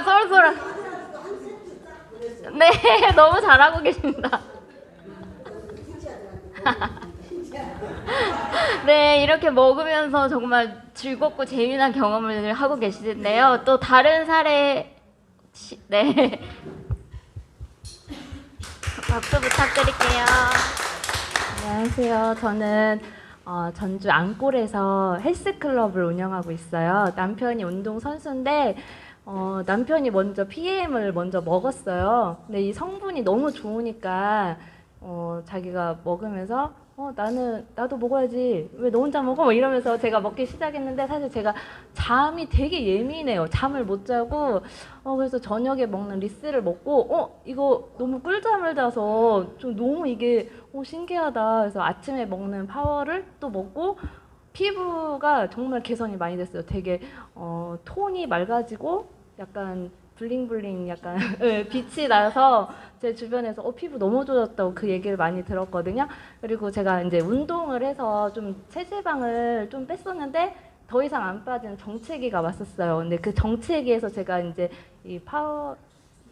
아, 서로. 네, 너무 잘하고 계십니다. 네, 이렇게 먹으면서 정말 즐겁고 재미난 경험을 하고 계시는데요. 또 다른 사례, 네. 박수 부탁드릴게요. 안녕하세요. 저는 전주 앙골에서 헬스클럽을 운영하고 있어요. 남편이 운동선수인데 남편이 먼저 PM을 먼저 먹었어요. 근데 이 성분이 너무 좋으니까 자기가 먹으면서 나도 먹어야지 왜 너 혼자 먹어? 뭐 이러면서 제가 먹기 시작했는데 사실 제가 잠이 되게 예민해요. 잠을 못 자고 그래서 저녁에 먹는 리스를 먹고 이거 너무 꿀잠을 자서 좀 너무 이게 신기하다. 그래서 아침에 먹는 파워를 또 먹고 피부가 정말 개선이 많이 됐어요. 되게 톤이 맑아지고 약간 블링블링 약간 빛이 나서 제 주변에서 피부 너무 좋아졌다고 그 얘기를 많이 들었거든요. 그리고 제가 이제 운동을 해서 좀 체지방을 좀 뺐었는데 더 이상 안 빠지는 정체기가 왔었어요. 근데 그 정체기에서 제가 이제 이 파워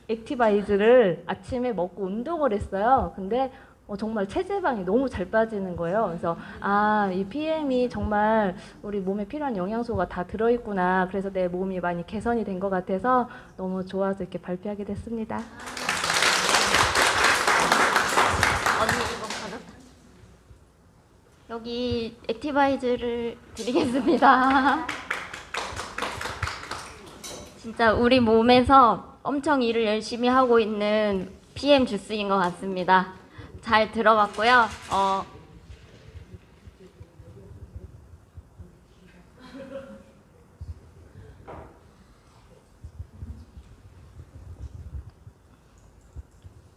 액티바이즈를 아침에 먹고 운동을 했어요. 근데 정말 체지방이 너무 잘 빠지는 거예요. 그래서 이 PM이 정말 우리 몸에 필요한 영양소가 다 들어있구나. 그래서 내 몸이 많이 개선이 된 것 같아서 너무 좋아서 이렇게 발표하게 됐습니다. 언니 이거 받았다. 여기 액티바이즈를 드리겠습니다. 진짜 우리 몸에서 엄청 일을 열심히 하고 있는 PM 주스인 것 같습니다. 잘 들어봤고요.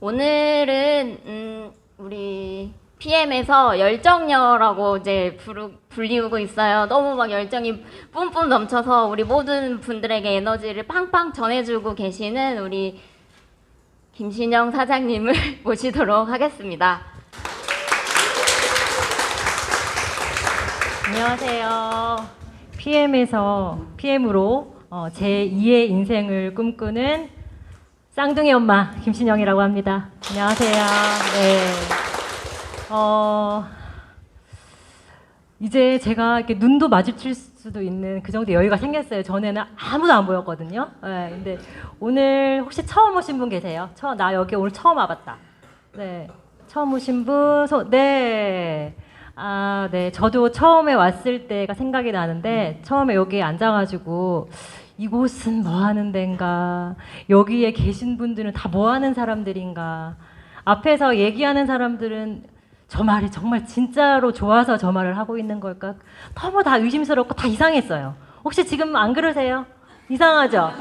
오늘은 우리 PM에서 열정녀라고 이제 불리우고 있어요. 너무 막 열정이 뿜뿜 넘쳐서 우리 모든 분들에게 에너지를 팡팡 전해주고 계시는 우리 김신영 사장님을 모시도록 하겠습니다. 안녕하세요. PM으로 제2의 인생을 꿈꾸는 쌍둥이 엄마 김신영이라고 합니다. 안녕하세요. 네. 이제 제가 이렇게 눈도 마주칠 수도 있는 그 정도 여유가 생겼어요. 전에는 아무도 안 보였거든요. 네, 근데 오늘 혹시 처음 오신 분 계세요? 나 여기 오늘 처음 와봤다. 네, 처음 오신 분, 네. 네. 저도 처음에 왔을 때가 생각이 나는데 처음에 여기 앉아가지고 이곳은 뭐 하는 데인가? 여기에 계신 분들은 다 뭐 하는 사람들인가? 앞에서 얘기하는 사람들은 저 말이 정말 진짜로 좋아서 저 말을 하고 있는 걸까? 너무 다 의심스럽고 다 이상했어요. 혹시 지금 안 그러세요? 이상하죠?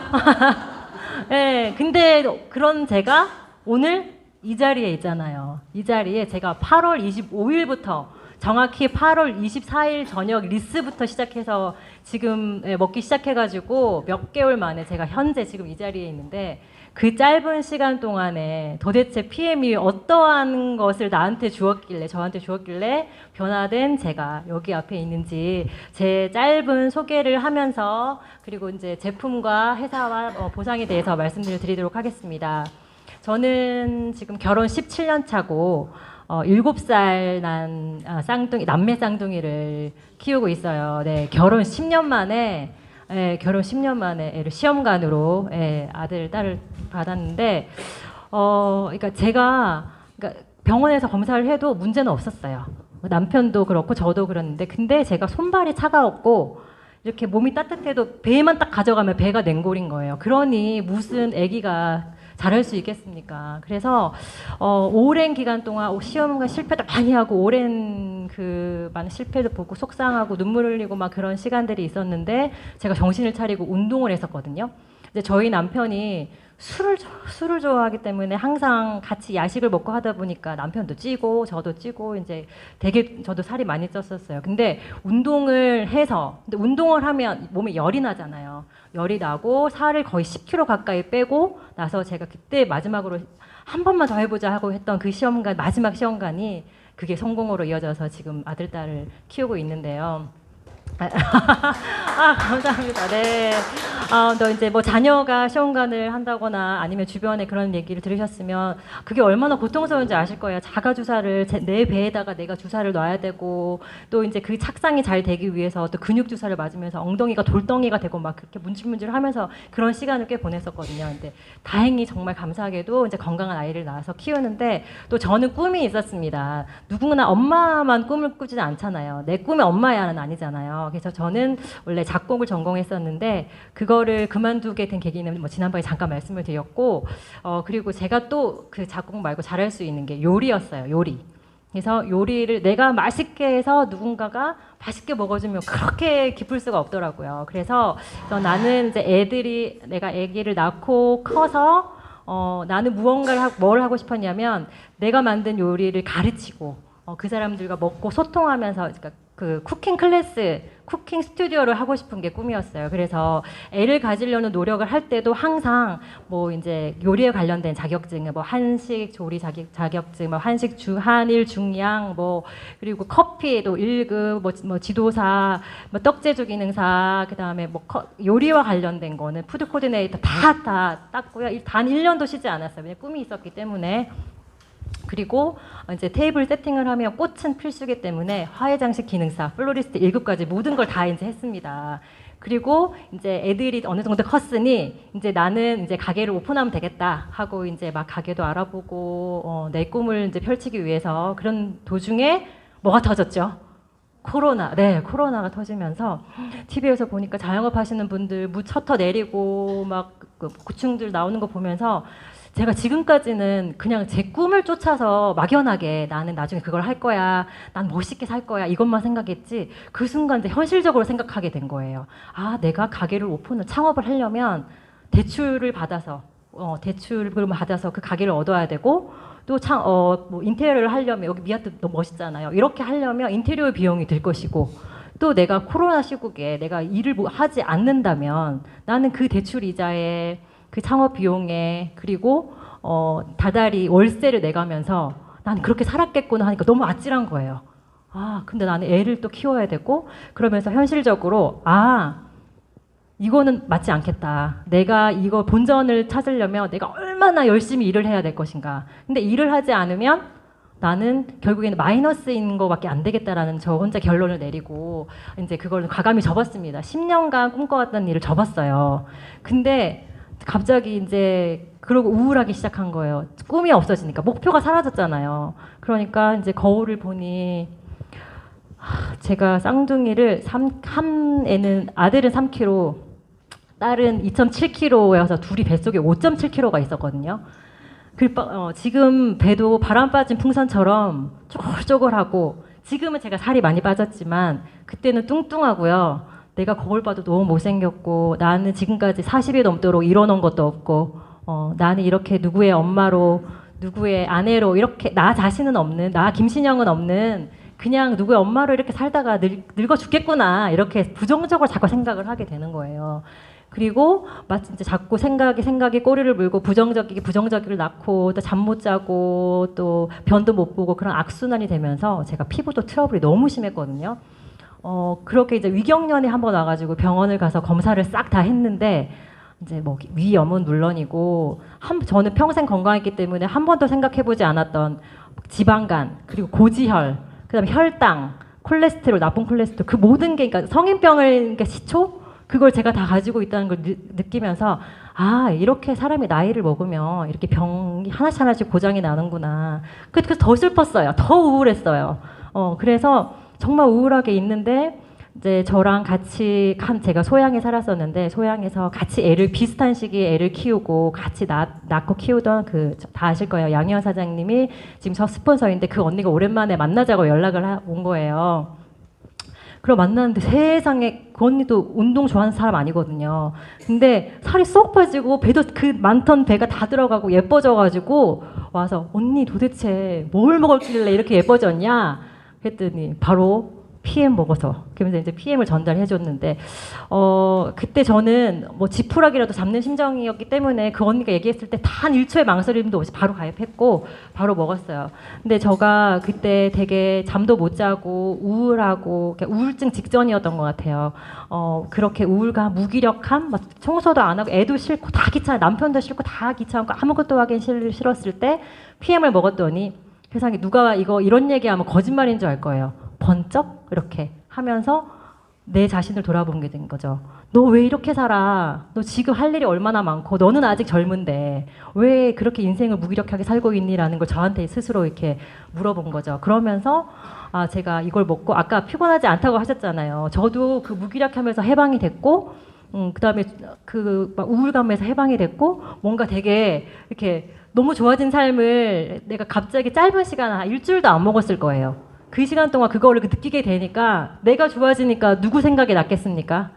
네, 근데 그런 제가 오늘 이 자리에 있잖아요. 이 자리에 제가 8월 25일부터 정확히 8월 24일 저녁 리스부터 시작해서 지금 먹기 시작해가지고 몇 개월 만에 제가 현재 지금 이 자리에 있는데 그 짧은 시간 동안에 도대체 PM이 어떠한 것을 저한테 주었길래 변화된 제가 여기 앞에 있는지 제 짧은 소개를 하면서 그리고 이제 제품과 회사와 보상에 대해서 말씀을 드리도록 하겠습니다. 저는 지금 결혼 17년 차고 7살 난 남매 쌍둥이를 키우고 있어요. 네, 결혼 10년 만에 애를 시험관으로 아들, 딸을 받았는데, 그러니까 제가 병원에서 검사를 해도 문제는 없었어요. 남편도 그렇고 저도 그랬는데, 근데 제가 손발이 차가웠고, 이렇게 몸이 따뜻해도 배만 딱 가져가면 배가 냉골인 거예요. 그러니 무슨 아기가 잘할 수 있겠습니까? 그래서 오랜 기간 동안 시험과 실패도 많이 하고 오랜 그 많은 실패도 보고 속상하고 눈물 흘리고 막 그런 시간들이 있었는데 제가 정신을 차리고 운동을 했었거든요. 이제 저희 남편이 술을 좋아하기 때문에 항상 같이 야식을 먹고 하다 보니까 남편도 찌고 저도 찌고 이제 되게 저도 살이 많이 쪘었어요. 근데 운동을 하면 몸에 열이 나잖아요. 열이 나고 살을 거의 10kg 가까이 빼고 나서 제가 그때 마지막으로 한 번만 더 해보자 하고 했던 그 마지막 시험관이 그게 성공으로 이어져서 지금 아들, 딸을 키우고 있는데요. 감사합니다. 네. 또 이제 뭐 자녀가 시험관을 한다거나 아니면 주변에 그런 얘기를 들으셨으면 그게 얼마나 고통스러운지 아실 거예요. 자가 주사를 내 배에다가 내가 주사를 놔야 되고 또 이제 그 착상이 잘 되기 위해서 또 근육 주사를 맞으면서 엉덩이가 돌덩이가 되고 막 그렇게 문질문질 하면서 그런 시간을 꽤 보냈었거든요. 근데 다행히 정말 감사하게도 이제 건강한 아이를 낳아서 키우는데 또 저는 꿈이 있었습니다. 누구나 엄마만 꿈을 꾸지는 않잖아요. 내 꿈이 엄마야는 아니잖아요. 그래서 저는 원래 작곡을 전공했었는데 그거를 그만두게 된 계기는 뭐 지난번에 잠깐 말씀을 드렸고 그리고 제가 또 그 작곡 말고 잘할 수 있는 게 요리였어요. 요리. 그래서 요리를 내가 맛있게 해서 누군가가 맛있게 먹어주면 그렇게 기쁠 수가 없더라고요. 그래서 나는 이제 내가 아기를 낳고 커서 나는 뭘 하고 싶었냐면 내가 만든 요리를 가르치고 그 사람들과 먹고 소통하면서 그러니까 그 쿠킹 클래스, 쿠킹 스튜디오를 하고 싶은 게 꿈이었어요. 그래서 애를 가지려는 노력을 할 때도 항상 뭐 이제 요리에 관련된 자격증, 뭐 한식 조리 자격증, 뭐 한일 중양, 뭐 그리고 커피도 1급, 뭐 지도사, 뭐 떡제조 기능사, 그다음에 뭐 요리와 관련된 거는 푸드 코디네이터 다 땄고요. 단 1년도 쉬지 않았어요. 왜냐면 꿈이 있었기 때문에. 그리고 이제 테이블 세팅을 하면 꽃은 필수기 때문에 화훼장식 기능사, 플로리스트 1급까지 모든 걸 다 이제 했습니다. 그리고 이제 애들이 어느 정도 컸으니 이제 나는 이제 가게를 오픈하면 되겠다 하고 이제 막 가게도 알아보고 내 꿈을 이제 펼치기 위해서 그런 도중에 뭐가 터졌죠? 코로나가 터지면서 TV에서 보니까 자영업 하시는 분들 셔터 내리고 막 고충들 나오는 거 보면서 제가 지금까지는 그냥 제 꿈을 쫓아서 막연하게 나는 나중에 그걸 할 거야, 난 멋있게 살 거야 이것만 생각했지 그 순간 이제 현실적으로 생각하게 된 거예요. 내가 가게를 창업을 하려면 대출을 받아서 그 가게를 얻어야 되고 또 뭐 인테리어를 하려면 여기 미아트 너무 멋있잖아요. 이렇게 하려면 인테리어 비용이 들 것이고 또 내가 코로나 시국에 내가 일을 하지 않는다면 나는 그 대출 이자에 그 창업 비용에 그리고 다달이 월세를 내가면서 난 그렇게 살았겠구나 하니까 너무 아찔한 거예요. 근데 나는 애를 또 키워야 되고 그러면서 현실적으로 이거는 맞지 않겠다. 내가 이거 본전을 찾으려면 내가 얼마나 열심히 일을 해야 될 것인가. 근데 일을 하지 않으면 나는 결국에는 마이너스인 거밖에 안 되겠다라는 저 혼자 결론을 내리고 이제 그걸 과감히 접었습니다. 10년간 꿈꿔왔던 일을 접었어요. 근데 갑자기 이제 그러고 우울하기 시작한 거예요. 꿈이 없어지니까 목표가 사라졌잖아요. 그러니까 이제 거울을 보니 제가 쌍둥이를 한 애는 아들은 3kg, 딸은 2.7kg여서 둘이 뱃속에 5.7kg가 있었거든요. 지금 배도 바람 빠진 풍선처럼 쪼글쪼글하고 지금은 제가 살이 많이 빠졌지만 그때는 뚱뚱하고요. 내가 거울 봐도 너무 못생겼고 나는 지금까지 40이 넘도록 이뤄놓은 것도 없고 나는 이렇게 누구의 엄마로 누구의 아내로 이렇게 나 자신은 없는 나 김신영은 없는 그냥 누구의 엄마로 이렇게 살다가 늙어 죽겠구나 이렇게 부정적으로 자꾸 생각을 하게 되는 거예요. 그리고 마치 이제 자꾸 생각이 꼬리를 물고 부정적이를 낳고 또 잠 못 자고 또 변도 못 보고 그런 악순환이 되면서 제가 피부도 트러블이 너무 심했거든요. 그렇게 이제 위경련이 한번 와가지고 병원을 가서 검사를 싹 다 했는데 이제 뭐 위염은 물론이고 저는 평생 건강했기 때문에 한 번도 생각해보지 않았던 지방간 그리고 고지혈 그다음에 혈당 콜레스테롤 나쁜 콜레스테롤 그 모든 게 그러니까 성인병을 그러니까 시초 그걸 제가 다 가지고 있다는 걸 느끼면서 이렇게 사람이 나이를 먹으면 이렇게 병이 하나씩 고장이 나는구나. 그래서 더 슬펐어요. 더 우울했어요. 그래서 정말 우울하게 있는데 이제 저랑 같이 제가 소양에 살았었는데 소양에서 같이 비슷한 시기에 애를 키우고 같이 낳고 키우던 다 아실 거예요. 양희원 사장님이 지금 저 스폰서인데 그 언니가 오랜만에 만나자고 연락을 온 거예요. 그럼 만났는데 세상에 그 언니도 운동 좋아하는 사람 아니거든요. 근데 살이 쏙 빠지고 배도 그 많던 배가 다 들어가고 예뻐져가지고 와서 언니 도대체 뭘 먹었길래 이렇게 예뻐졌냐? 했더니 바로 PM 먹어서. 그러면서 이제 PM을 전달해 줬는데, 그때 저는 뭐 지푸라기라도 잡는 심정이었기 때문에 그 언니가 얘기했을 때 단 1초의 망설임도 없이 바로 가입했고, 바로 먹었어요. 근데 제가 그때 되게 잠도 못 자고, 우울하고, 우울증 직전이었던 것 같아요. 그렇게 우울감, 무기력함, 막 청소도 안 하고, 애도 싫고, 다 귀찮아, 남편도 싫고, 다 귀찮고, 아무것도 하기 싫었을 때 PM을 먹었더니, 세상에 누가 이런 얘기하면 거짓말인 줄 알 거예요. 번쩍 이렇게 하면서 내 자신을 돌아보게 된 거죠. 너 왜 이렇게 살아? 너 지금 할 일이 얼마나 많고 너는 아직 젊은데 왜 그렇게 인생을 무기력하게 살고 있니?라는 걸 저한테 스스로 이렇게 물어본 거죠. 그러면서 제가 이걸 먹고 아까 피곤하지 않다고 하셨잖아요. 저도 그 무기력하면서 해방이 됐고 그다음에 그 막 우울감에서 해방이 됐고 뭔가 되게 이렇게 너무 좋아진 삶을 내가 갑자기 짧은 시간 한 일주일도 안 먹었을 거예요. 그 시간 동안 그거를 느끼게 되니까 내가 좋아지니까 누구 생각이 났겠습니까?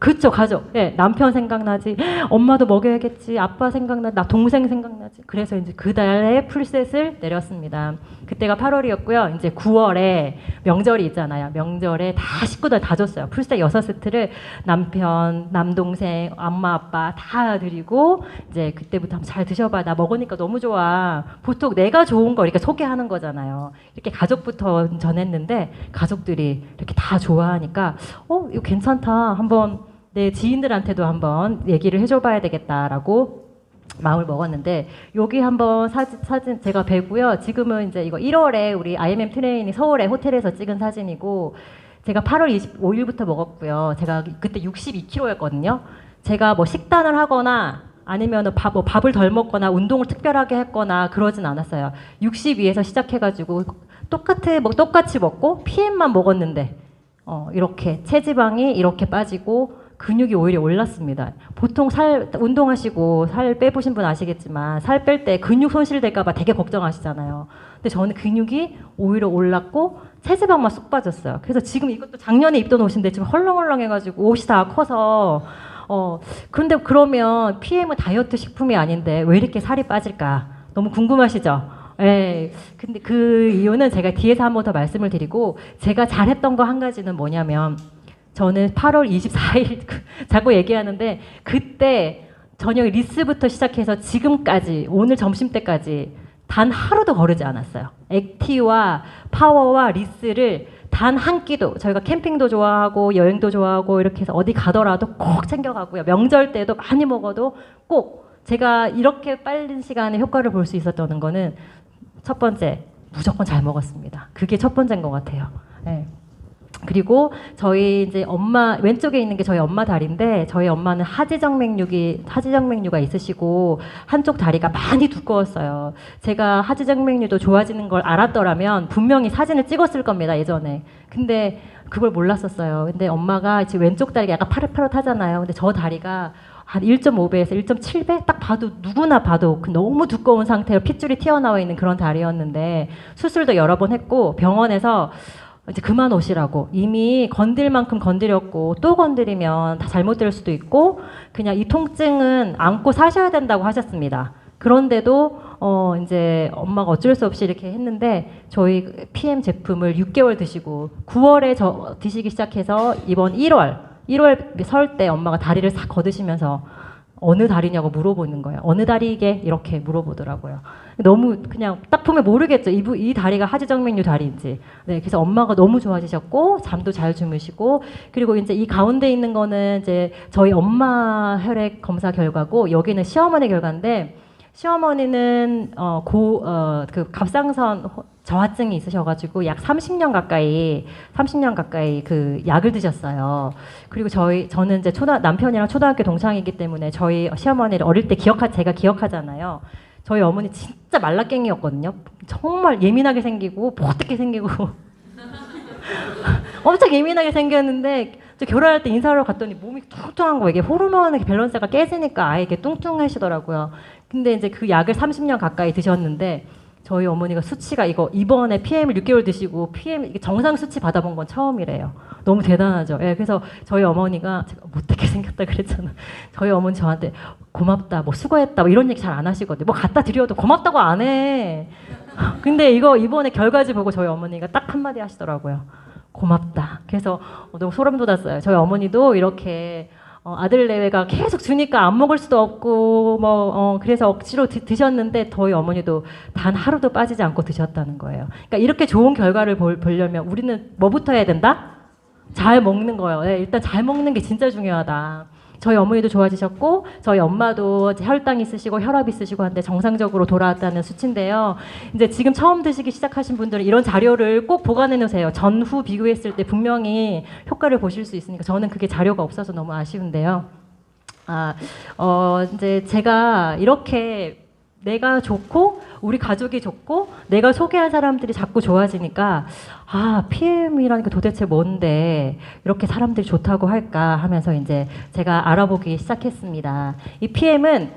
그쵸, 가족. 예, 남편 생각나지, 엄마도 먹여야겠지, 아빠 생각나지, 나 동생 생각나지. 그래서 이제 그 달에 풀셋을 내렸습니다. 그때가 8월이었고요. 이제 9월에 명절이 있잖아요. 명절에 다 식구들 다 줬어요. 풀셋 6세트를 남편, 남동생, 엄마, 아빠 다 드리고 이제 그때부터 한번 잘 드셔봐. 나 먹으니까 너무 좋아. 보통 내가 좋은 거 이렇게 소개하는 거잖아요. 이렇게 가족부터 전했는데 가족들이 이렇게 다 좋아하니까 이거 괜찮다. 한번 내 지인들한테도 한번 얘기를 해줘봐야 되겠다라고 마음을 먹었는데 여기 한번 사진 제가 배고요. 지금은 이제 이거 1월에 우리 IMM 트레이닝 서울의 호텔에서 찍은 사진이고 제가 8월 25일부터 먹었고요. 제가 그때 62kg였거든요. 제가 뭐 식단을 하거나 아니면 밥을 덜 먹거나 운동을 특별하게 했거나 그러진 않았어요. 62에서 시작해가지고 똑같이 먹고 PM만 먹었는데 이렇게 체지방이 이렇게 빠지고 근육이 오히려 올랐습니다. 보통 운동하시고 살 빼보신 분 아시겠지만 살 뺄 때 근육 손실될까봐 되게 걱정하시잖아요. 근데 저는 근육이 오히려 올랐고 체지방만 쑥 빠졌어요. 그래서 지금 이것도 작년에 입던 옷인데 지금 헐렁헐렁해가지고 옷이 다 커서 그런데 그러면 PM은 다이어트 식품이 아닌데 왜 이렇게 살이 빠질까? 너무 궁금하시죠? 예. 근데 그 이유는 제가 뒤에서 한 번 더 말씀을 드리고 제가 잘했던 거 한 가지는 뭐냐면 저는 8월 24일 자꾸 얘기하는데 그때 저녁 리스부터 시작해서 지금까지 오늘 점심때까지 단 하루도 거르지 않았어요. 액티와 파워와 리스를 단 한 끼도 저희가 캠핑도 좋아하고 여행도 좋아하고 이렇게 해서 어디 가더라도 꼭 챙겨가고요. 명절 때도 많이 먹어도 꼭 제가 이렇게 빠른 시간에 효과를 볼 수 있었던 거는 첫 번째 무조건 잘 먹었습니다. 그게 첫 번째인 것 같아요. 네. 그리고 저희 이제 엄마 왼쪽에 있는 게 저희 엄마 다리인데 저희 엄마는 하지정맥류가 있으시고 한쪽 다리가 많이 두꺼웠어요. 제가 하지정맥류도 좋아지는 걸 알았더라면 분명히 사진을 찍었을 겁니다 예전에. 근데 그걸 몰랐었어요. 근데 엄마가 지금 왼쪽 다리가 약간 파릇파릇하잖아요. 근데 저 다리가 한 1.5배에서 1.7배? 딱 봐도 누구나 봐도 너무 두꺼운 상태로 핏줄이 튀어나와 있는 그런 다리였는데 수술도 여러 번 했고 병원에서 이제 그만 오시라고 이미 건들 만큼 건드렸고 또 건드리면 다 잘못될 수도 있고 그냥 이 통증은 안고 사셔야 된다고 하셨습니다. 그런데도 이제 엄마가 어쩔 수 없이 이렇게 했는데 저희 PM 제품을 6개월 드시고 9월에 드시기 시작해서 이번 1월 설 때 엄마가 다리를 싹 걷으시면서 어느 다리냐고 물어보는 거예요. 어느 다리게 이렇게 물어보더라고요. 너무 그냥 딱 보면 모르겠죠. 이 다리가 하지정맥류 다리인지. 네, 그래서 엄마가 너무 좋아지셨고 잠도 잘 주무시고 그리고 이제 이 가운데 있는 거는 이제 저희 엄마 혈액 검사 결과고 여기는 시어머니 결과인데 시어머니는 그 갑상선 저하증이 있으셔가지고 약 30년 가까이 그 약을 드셨어요. 그리고 저는 이제 남편이랑 초등학교 동창이기 때문에 저희 시어머니를 어릴 때 제가 기억하잖아요. 저희 어머니 진짜 말라깽이였거든요. 정말 예민하게 생기고 보뜨게 생기고 엄청 예민하게 생겼는데 저 결혼할 때 인사하러 갔더니 몸이 뚱뚱한 거예요. 이게 호르몬의 밸런스가 깨지니까 아예 이렇게 뚱뚱하시더라고요. 근데 이제 그 약을 30년 가까이 드셨는데 저희 어머니가 수치가 이번에 PM을 6개월 드시고 PM 정상 수치 받아본 건 처음이래요. 너무 대단하죠. 예, 그래서 저희 어머니가 제가 못되게 생겼다 그랬잖아. 저희 어머니 저한테 고맙다, 뭐 수고했다, 뭐 이런 얘기 잘 안 하시거든요. 뭐 갖다 드려도 고맙다고 안 해. 근데 이번에 결과지 보고 저희 어머니가 딱 한마디 하시더라고요. 고맙다. 그래서 너무 소름 돋았어요. 저희 어머니도 이렇게 아들 내외가 계속 주니까 안 먹을 수도 없고 그래서 억지로 드셨는데 저희 어머니도 단 하루도 빠지지 않고 드셨다는 거예요. 그러니까 이렇게 좋은 결과를 보려면 우리는 뭐부터 해야 된다? 잘 먹는 거예요. 네, 일단 잘 먹는 게 진짜 중요하다. 저희 어머니도 좋아지셨고 저희 엄마도 혈당 있으시고 혈압 있으시고 한데 정상적으로 돌아왔다는 수치인데요. 이제 지금 처음 드시기 시작하신 분들은 이런 자료를 꼭 보관해 놓으세요. 전후 비교했을 때 분명히 효과를 보실 수 있으니까 저는 그게 자료가 없어서 너무 아쉬운데요. 이제 제가 이렇게 내가 좋고 우리 가족이 좋고 내가 소개한 사람들이 자꾸 좋아지니까 PM이라는 게 도대체 뭔데 이렇게 사람들이 좋다고 할까 하면서 이제 제가 알아보기 시작했습니다. 이 PM은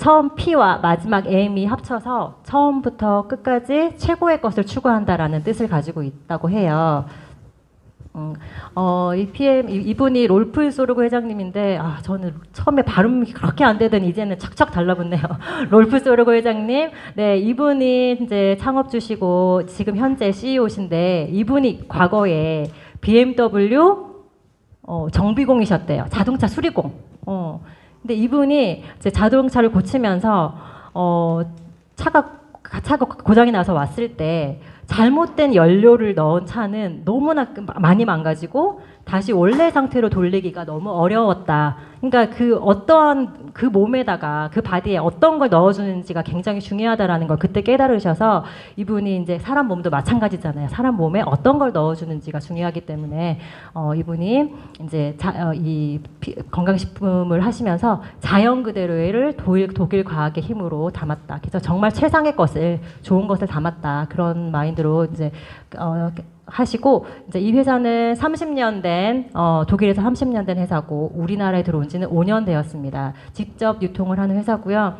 처음 P와 마지막 M이 합쳐서 처음부터 끝까지 최고의 것을 추구한다라는 뜻을 가지고 있다고 해요. 이 PM 이분이 롤프 소르고 회장님인데 저는 처음에 발음이 그렇게 안 되더니 이제는 착착 달라붙네요. 롤프 소르고 회장님, 네 이분이 이제 창업주시고 지금 현재 CEO신데 이분이 과거에 BMW 정비공이셨대요. 자동차 수리공. 근데 이분이 이제 자동차를 고치면서 차가 고장이 나서 왔을 때 잘못된 연료를 넣은 차는 너무나 많이 망가지고 다시 원래 상태로 돌리기가 너무 어려웠다. 그러니까 그 몸에다가 그 바디에 어떤 걸 넣어주는지가 굉장히 중요하다라는 걸 그때 깨달으셔서 이분이 이제 사람 몸도 마찬가지잖아요. 사람 몸에 어떤 걸 넣어주는지가 중요하기 때문에 이분이 이제 이 건강식품을 하시면서 자연 그대로를 독일 과학의 힘으로 담았다. 그래서 정말 최상의 것을 좋은 것을 담았다. 그런 마인드로 이제 하시고 이제 이 회사는 30년 된 독일에서 30년 된 회사고 우리나라에 들어온 지는 5년 되었습니다. 직접 유통을 하는 회사고요.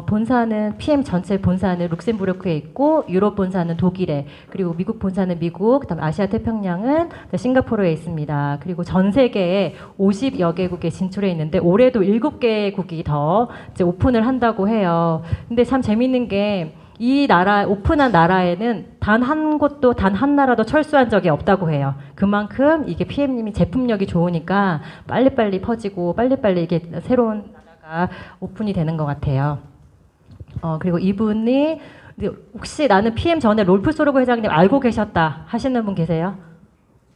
본사는 PM 전체 본사는 룩셈부르크에 있고 유럽 본사는 독일에 그리고 미국 본사는 미국 그다음 아시아 태평양은 싱가포르에 있습니다. 그리고 전 세계에 50여 개국에 진출해 있는데 올해도 7개국이 더 이제 오픈을 한다고 해요. 근데 참 재밌는 게 이 나라 오픈한 나라에는 단 한 곳도 단 한 나라도 철수한 적이 없다고 해요. 그만큼 이게 PM님이 제품력이 좋으니까 빨리빨리 퍼지고 빨리빨리 이게 새로운 나라가 오픈이 되는 것 같아요. 그리고 이분이 혹시 나는 PM 전에 롤프 소르고 회장님 알고 계셨다 하시는 분 계세요?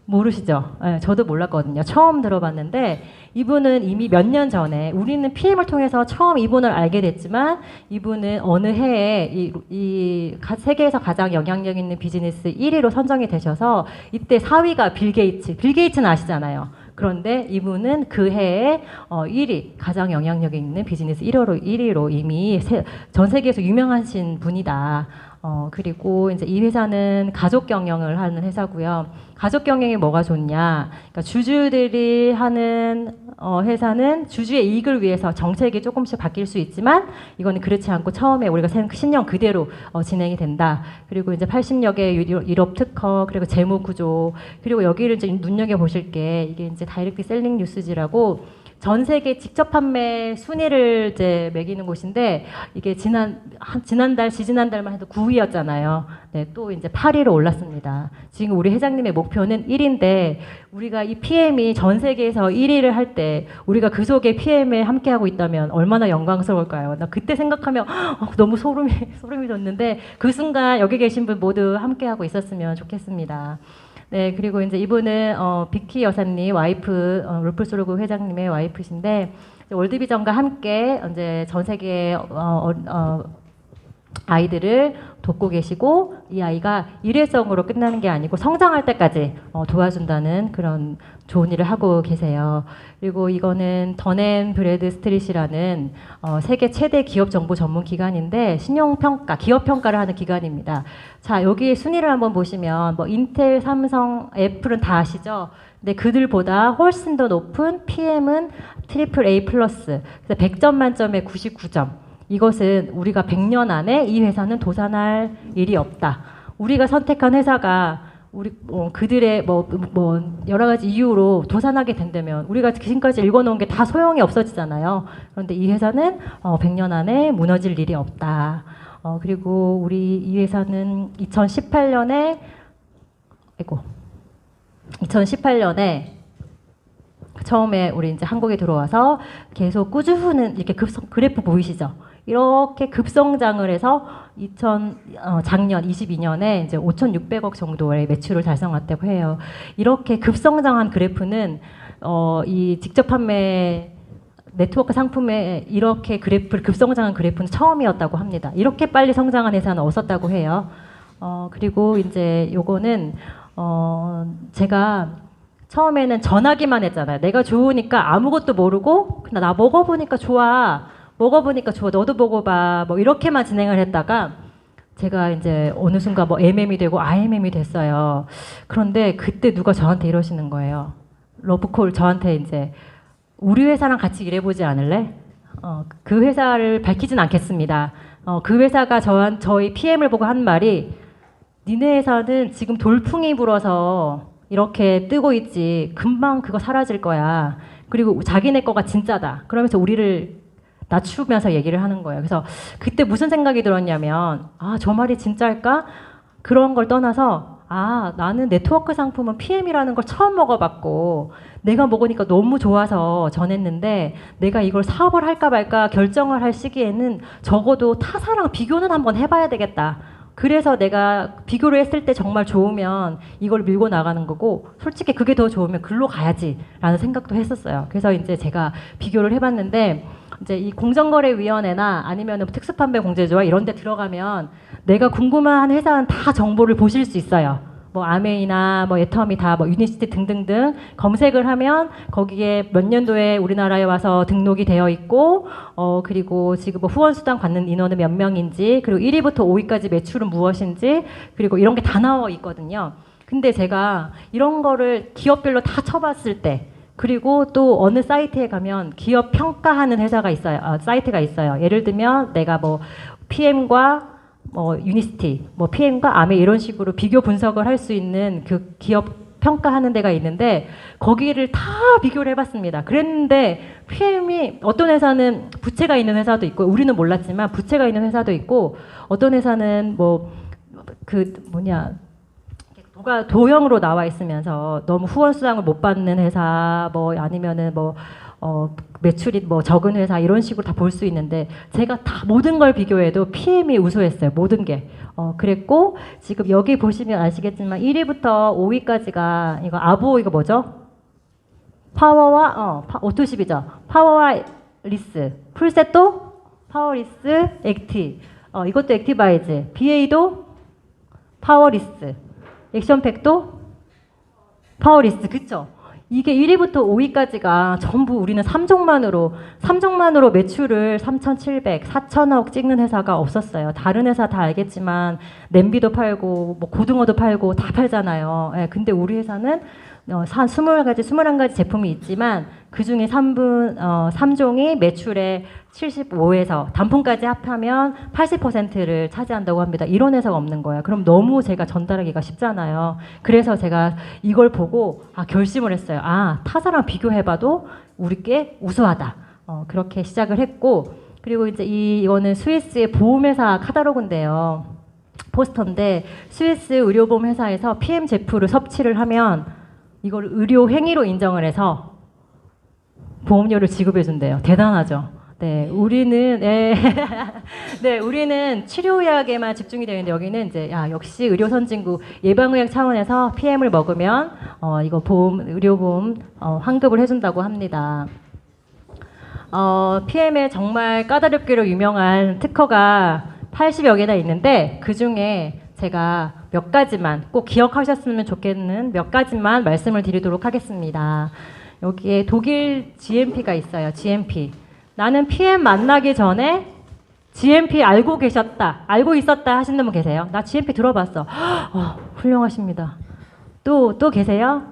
모르시죠? 네, 저도 몰랐거든요. 처음 들어봤는데 이분은 이미 몇 년 전에 우리는 PM을 통해서 처음 이분을 알게 됐지만 이분은 어느 해에 세계에서 가장 영향력 있는 비즈니스 1위로 선정이 되셔서 이때 4위가 빌 게이츠는 아시잖아요. 그런데 이분은 그 해에 1위 가장 영향력 있는 비즈니스 1위로 이미 전 세계에서 유명하신 분이다. 그리고 이제 이 회사는 가족 경영을 하는 회사고요. 가족 경영이 뭐가 좋냐? 그러니까 주주들이 하는 회사는 주주의 이익을 위해서 정책이 조금씩 바뀔 수 있지만 이거는 그렇지 않고 처음에 우리가 신념 그대로 진행이 된다. 그리고 이제 80여 개 유럽 특허 그리고 재무 구조 그리고 여기를 이제 눈여겨 보실 게 이게 이제 다이렉트 셀링 뉴스지라고 전 세계 직접 판매 순위를 이제 매기는 곳인데 이게 지지난달만 해도 9위였잖아요. 네, 또 이제 8위로 올랐습니다. 지금 우리 회장님의 목표는 1위인데 우리가 이 PM이 전 세계에서 1위를 할 때 우리가 그 속에 PM에 함께하고 있다면 얼마나 영광스러울까요? 나 그때 생각하면 너무 소름이 돋는데 그 순간 여기 계신 분 모두 함께하고 있었으면 좋겠습니다. 네, 그리고 이제 이분은 비키 여사님 와이프 롤프 소르고 회장님의 와이프신데 월드비전과 함께 이제 전 세계 아이들을 돕고 계시고 이 아이가 일회성으로 끝나는 게 아니고 성장할 때까지 도와준다는 그런 좋은 일을 하고 계세요. 그리고 이거는 더넨 브래드 스트릿이라는 세계 최대 기업 정보 전문 기관인데 신용평가, 기업 평가를 하는 기관입니다. 자, 여기 순위를 한번 보시면 뭐 인텔, 삼성, 애플은 다 아시죠? 근데 그들보다 훨씬 더 높은 PM은 트리플 A 플러스, 100점 만점에 99점. 이것은 우리가 100년 안에 이 회사는 도산할 일이 없다. 우리가 선택한 회사가 그들의 여러 가지 이유로 도산하게 된다면 우리가 지금까지 읽어놓은 게 다 소용이 없어지잖아요. 그런데 이 회사는 100년 안에 무너질 일이 없다. 그리고 우리 이 회사는 2018년에 아이고 2018년에 처음에 우리 이제 한국에 들어와서 계속 꾸준히 이렇게 그래프 보이시죠? 이렇게 급성장을 해서 작년 22년에 이제 5,600억 정도의 매출을 달성했다고 해요. 이렇게 급성장한 그래프는 이 직접 판매 네트워크 상품에 이렇게 급성장한 그래프는 처음이었다고 합니다. 이렇게 빨리 성장한 회사는 없었다고 해요. 그리고 이제 요거는 제가 처음에는 전하기만 했잖아요. 내가 좋으니까 아무것도 모르고 그냥 나 먹어보니까 좋아. 너도 먹어봐. 뭐 이렇게만 진행을 했다가 제가 이제 어느 순간 뭐 MM이 되고 IMM이 됐어요. 그런데 그때 누가 저한테 이러시는 거예요. 러브콜 저한테 이제 우리 회사랑 같이 일해보지 않을래? 그 회사를 밝히진 않겠습니다. 그 회사가 저희 PM을 보고 한 말이 니네 회사는 지금 돌풍이 불어서 이렇게 뜨고 있지 금방 그거 사라질 거야. 그리고 자기네 거가 진짜다. 그러면서 우리를 낮추면서 얘기를 하는 거예요. 그래서 그때 무슨 생각이 들었냐면 저 말이 진짜일까? 그런 걸 떠나서 나는 네트워크 상품은 PM이라는 걸 처음 먹어봤고 내가 먹으니까 너무 좋아서 전했는데 내가 이걸 사업을 할까 말까 결정을 할 시기에는 적어도 타사랑 비교는 한번 해봐야 되겠다. 그래서 내가 비교를 했을 때 정말 좋으면 이걸 밀고 나가는 거고 솔직히 그게 더 좋으면 글로 가야지 라는 생각도 했었어요. 그래서 이제 제가 비교를 해봤는데 이제 이 공정거래위원회나 아니면 특수판매공제조와 이런 데 들어가면 내가 궁금한 회사는 다 정보를 보실 수 있어요. 뭐 아메이나 뭐 애터미 다 뭐 유니시티 등등등 검색을 하면 거기에 몇 년도에 우리나라에 와서 등록이 되어 있고 그리고 지금 뭐 후원 수당 받는 인원은 몇 명인지 그리고 1위부터 5위까지 매출은 무엇인지 그리고 이런 게 다 나와 있거든요. 근데 제가 이런 거를 기업별로 다 쳐봤을 때 그리고 또 어느 사이트에 가면 기업 평가하는 회사가 있어요. 사이트가 있어요. 예를 들면 내가 뭐 PM과 유니시티, 뭐 PM과 아메 이런 식으로 비교 분석을 할 수 있는 그 기업 평가하는 데가 있는데 거기를 다 비교를 해봤습니다. 그랬는데 PM이 어떤 회사는 부채가 있는 회사도 있고 우리는 몰랐지만 부채가 있는 회사도 있고 어떤 회사는 누가 도형으로 나와 있으면서 너무 후원 수당을 못 받는 회사 뭐 아니면은 매출이 뭐 적은 회사 이런 식으로 다 볼 수 있는데 제가 다 모든 걸 비교해도 PM이 우수했어요. 모든 게. 그랬고 지금 여기 보시면 아시겠지만 1위부터 5위까지가 이거 뭐죠? 파워와 오토십이죠. 파워와 리스, 풀셋도 파워리스, 액티. 이것도 액티바이즈. BA도 파워리스. 액션팩도 파워리스. 그쵸? 이게 1위부터 5위까지가 전부 우리는 3종만으로 매출을 3,700, 4,000억 찍는 회사가 없었어요. 다른 회사 다 알겠지만 냄비도 팔고 뭐 고등어도 팔고 다 팔잖아요. 근데 우리 회사는 한 20가지, 21가지 제품이 있지만 그중에 3종이 매출의 75에서 단품까지 합하면 80%를 차지한다고 합니다. 이런 회사가 없는 거예요. 그럼 너무 제가 전달하기가 쉽잖아요. 그래서 제가 이걸 보고 결심을 했어요. 타사랑 비교해봐도 우리께 우수하다. 그렇게 시작을 했고 그리고 이제 이거는 스위스의 보험회사 카탈로그인데요. 포스터인데 스위스 의료보험 회사에서 PM 제품을 섭취를 하면 이걸 의료 행위로 인정을 해서 보험료를 지급해 준대요. 대단하죠. 네, 우리는 우리는 치료의학에만 집중이 되어 있는데 여기는 이제 역시 의료 선진국 예방의학 차원에서 PM을 먹으면 이거 의료보험 환급을 해준다고 합니다. PM에 정말 까다롭기로 유명한 특허가 80여 개나 있는데 그 중에 제가 몇 가지만 꼭 기억하셨으면 좋겠는 몇 가지만 말씀을 드리도록 하겠습니다. 여기에 독일 GMP가 있어요. GMP. 나는 PM 만나기 전에 GMP 알고 있었다 하시는 분 계세요? 나 GMP 들어봤어. 훌륭하십니다. 또 계세요?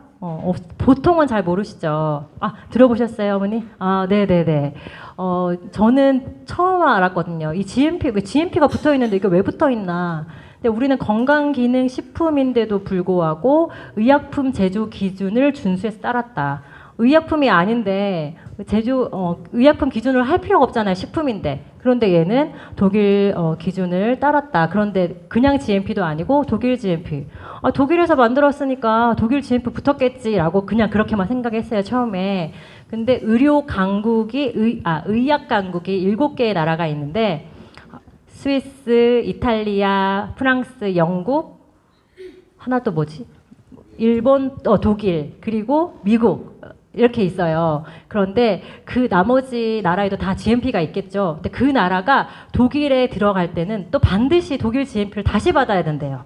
보통은 잘 모르시죠? 들어보셨어요, 어머니? 네네네. 저는 처음 알았거든요. 이 왜 GMP가 붙어 있는데 이게 왜 붙어 있나? 근데 우리는 건강기능식품인데도 불구하고 의약품 제조 기준을 준수해서 따랐다. 의약품이 아닌데 의약품 기준으로 할 필요가 없잖아요. 식품인데. 그런데 얘는 독일 기준을 따랐다. 그런데 그냥 GMP도 아니고 독일 GMP. 독일에서 만들었으니까 독일 GMP 붙었겠지라고 그냥 그렇게만 생각했어요. 처음에. 근데 의약 강국이 7개의 나라가 있는데 스위스, 이탈리아, 프랑스, 영국, 하나 또 뭐지? 일본, 독일, 그리고 미국 이렇게 있어요. 그런데 그 나머지 나라에도 다 GMP가 있겠죠. 근데 그 나라가 독일에 들어갈 때는 또 반드시 독일 GMP를 다시 받아야 된대요.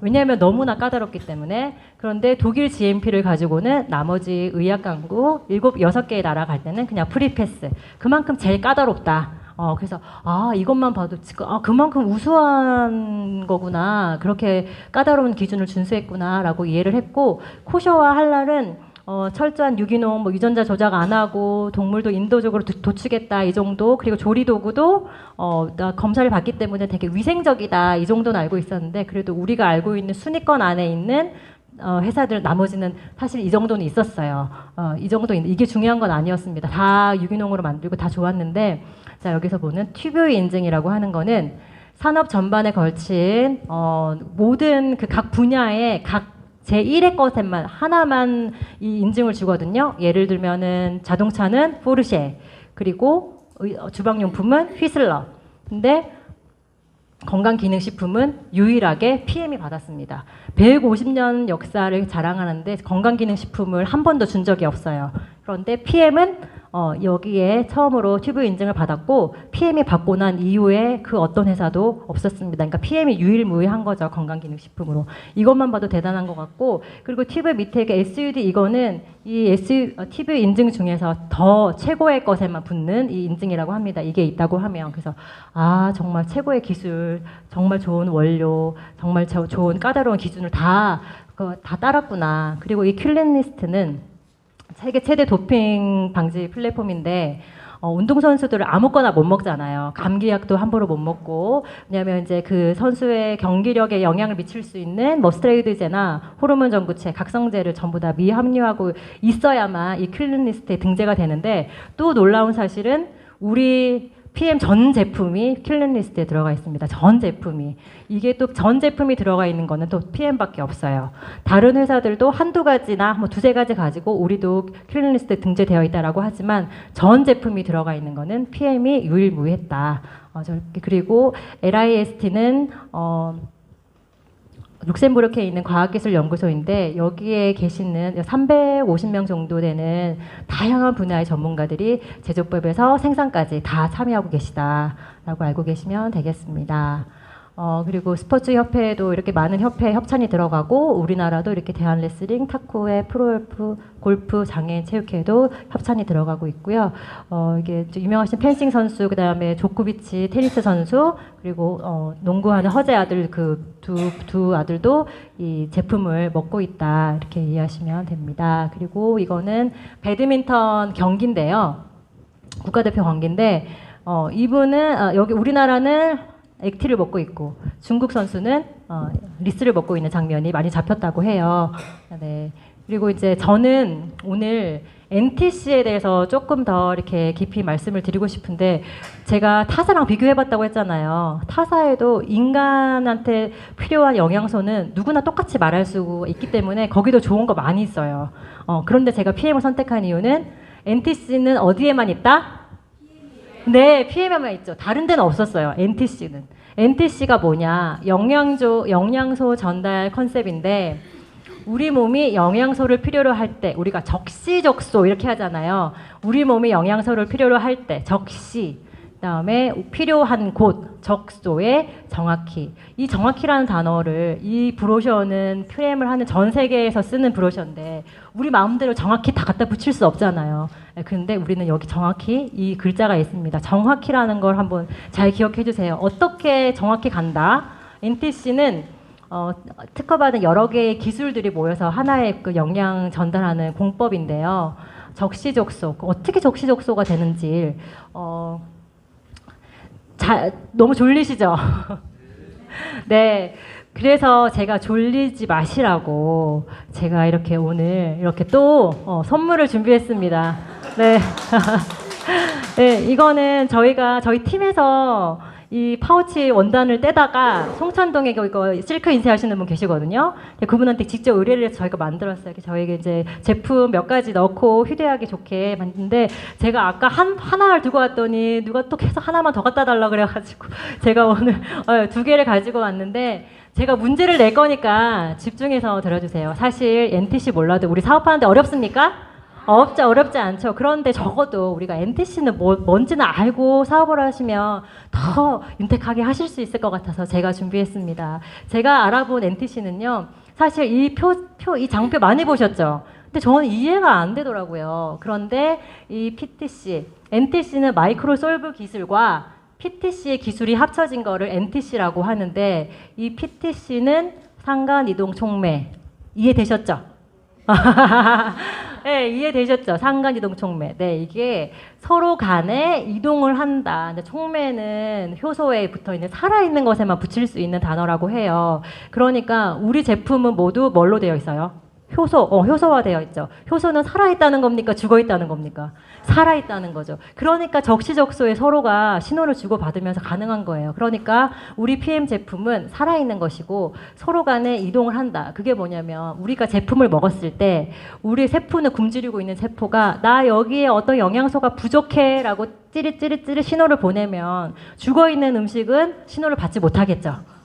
왜냐하면 너무나 까다롭기 때문에. 그런데 독일 GMP를 가지고는 나머지 의약 강국 6개의 나라 갈 때는 그냥 프리패스. 그만큼 제일 까다롭다. 그래서 이것만 봐도 그만큼 우수한 거구나. 그렇게 까다로운 기준을 준수했구나라고 이해를 했고, 코셔와 할랄은 철저한 유기농, 유전자 조작 안 하고 동물도 인도적으로 도축했다 이 정도. 그리고 조리 도구도 검사를 받기 때문에 되게 위생적이다 이 정도는 알고 있었는데, 그래도 우리가 알고 있는 순위권 안에 있는 회사들 나머지는 사실 이 정도는 있었어요. 이 정도 이게 중요한 건 아니었습니다. 다 유기농으로 만들고 다 좋았는데, 자 여기서 보는 튜브 인증이라고 하는 거는 산업 전반에 걸친 모든 그 각 분야의 각 제1의 것에만 하나만 이 인증을 주거든요. 예를 들면은 자동차는 포르쉐, 그리고 주방용품은 휘슬러. 근데 건강기능식품은 유일하게 PM이 받았습니다. 150년 역사를 자랑하는데 건강기능식품을 한 번도 준 적이 없어요. 그런데 PM은 여기에 처음으로 튜브 인증을 받았고, PM이 받고 난 이후에 그 어떤 회사도 없었습니다. 그러니까 PM이 유일무이한 거죠. 건강기능식품으로. 이것만 봐도 대단한 것 같고, 그리고 튜브 밑에 SUD 이거는 이 튜브 인증 중에서 더 최고의 것에만 붙는 이 인증이라고 합니다. 이게 있다고 하면. 그래서 정말 최고의 기술, 정말 좋은 원료, 정말 좋은 까다로운 기준을 다 따랐구나. 그리고 이 퀼린리스트는 세계 최대 도핑 방지 플랫폼인데, 운동선수들을 아무거나 못 먹잖아요. 감기약도 함부로 못 먹고, 왜냐하면 이제 그 선수의 경기력에 영향을 미칠 수 있는 스테로이드제나 호르몬 전구체, 각성제를 전부 다 미함유하고 있어야만 이 퀼린리스트에 등재가 되는데, 또 놀라운 사실은 우리 PM 전 제품이 퀼린리스트에 들어가 있습니다. 전 제품이. 이게 또 전 제품이 들어가 있는 거는 또 PM밖에 없어요. 다른 회사들도 한두 가지나 두세 가지 가지고 우리도 퀼린리스트에 등재되어 있다라고 하지만 전 제품이 들어가 있는 거는 PM이 유일무이했다. 그리고 LIST는 룩셈부르크에 있는 과학기술연구소인데, 여기에 계시는 350명 정도 되는 다양한 분야의 전문가들이 제조법에서 생산까지 다 참여하고 계시다라고 알고 계시면 되겠습니다. 그리고 스포츠 협회에도 이렇게 많은 협회 협찬이 들어가고, 우리나라도 이렇게 대한레슬링, 탁구회, 프로골프, 골프, 장애인 체육회도 협찬이 들어가고 있고요. 이게 유명하신 펜싱 선수, 그 다음에 조코비치 테니스 선수, 그리고 농구하는 허재 아들 그 두 아들도 이 제품을 먹고 있다, 이렇게 이해하시면 됩니다. 그리고 이거는 배드민턴 경기인데요. 국가대표 경기인데, 이분은 여기 우리나라는 액티를 먹고 있고, 중국 선수는 리스를 먹고 있는 장면이 많이 잡혔다고 해요. 네. 그리고 이제 저는 오늘 NTC에 대해서 조금 더 이렇게 깊이 말씀을 드리고 싶은데, 제가 타사랑 비교해봤다고 했잖아요. 타사에도 인간한테 필요한 영양소는 누구나 똑같이 말할 수 있기 때문에 거기도 좋은 거 많이 있어요. 그런데 제가 PM을 선택한 이유는 NTC는 어디에만 있다? 네, PM에만 있죠. 다른 데는 없었어요. NTC는. NTC가 뭐냐? 영양소 전달 컨셉인데, 우리 몸이 영양소를 필요로 할 때 우리가 적시적소 이렇게 하잖아요. 우리 몸이 영양소를 필요로 할 때 적시, 그다음에 필요한 곳, 적소에 정확히. 이 정확히라는 단어를, 이 브로셔는 PM을 하는 전 세계에서 쓰는 브로셔인데 우리 마음대로 정확히 다 갖다 붙일 수 없잖아요. 근데 우리는 여기 정확히 이 글자가 있습니다. 정확히라는 걸 한번 잘 기억해 주세요. 어떻게 정확히 간다? NTC는 특허받은 여러 개의 기술들이 모여서 하나의 그 영양 전달하는 공법인데요. 적시적소, 어떻게 적시적소가 되는지 너무 졸리시죠? 네, 그래서 제가 졸리지 마시라고 제가 이렇게 오늘 이렇게 또 선물을 준비했습니다. 네. 네, 이거는 저희 팀에서 이 파우치 원단을 떼다가 송천동에 이거 실크 인쇄하시는 분 계시거든요. 그분한테 직접 의뢰를 해서 저희가 만들었어요. 저희가 이제 제품 몇 가지 넣고 휴대하기 좋게 만드는데 제가 아까 하나를 두고 왔더니 누가 또 계속 하나만 더 갖다 달라 그래가지고 제가 오늘 2개를 가지고 왔는데 제가 문제를 낼 거니까 집중해서 들어주세요. 사실 NTC 몰라도 우리 사업하는데 어렵습니까? 어렵지 않죠. 그런데 적어도 우리가 NTC는 뭔지는 알고 사업을 하시면 더 윤택하게 하실 수 있을 것 같아서 제가 준비했습니다. 제가 알아본 NTC는요, 사실 이 장표 많이 보셨죠? 근데 저는 이해가 안 되더라고요. 그런데 이 PTC, NTC는 마이크로 솔브 기술과 PTC의 기술이 합쳐진 거를 NTC라고 하는데 이 PTC는 상간 이동 촉매. 이해되셨죠? 네, 이해되셨죠? 상간이동 촉매. 네, 이게 서로 간에 이동을 한다. 근데 촉매는 효소에 붙어 있는 살아있는 것에만 붙일 수 있는 단어라고 해요. 그러니까 우리 제품은 모두 뭘로 되어 있어요? 효소화 되어 있죠. 효소는 살아있다는 겁니까? 죽어있다는 겁니까? 살아있다는 거죠. 그러니까 적시적소에 서로가 신호를 주고받으면서 가능한 거예요. 그러니까 우리 PM 제품은 살아있는 것이고 서로 간에 이동을 한다. 그게 뭐냐면 우리가 제품을 먹었을 때 우리 세포는 굶주리고 있는 세포가 나 여기에 어떤 영양소가 부족해 라고 찌릿찌릿찌릿 신호를 보내면 죽어있는 음식은 신호를 받지 못하겠죠.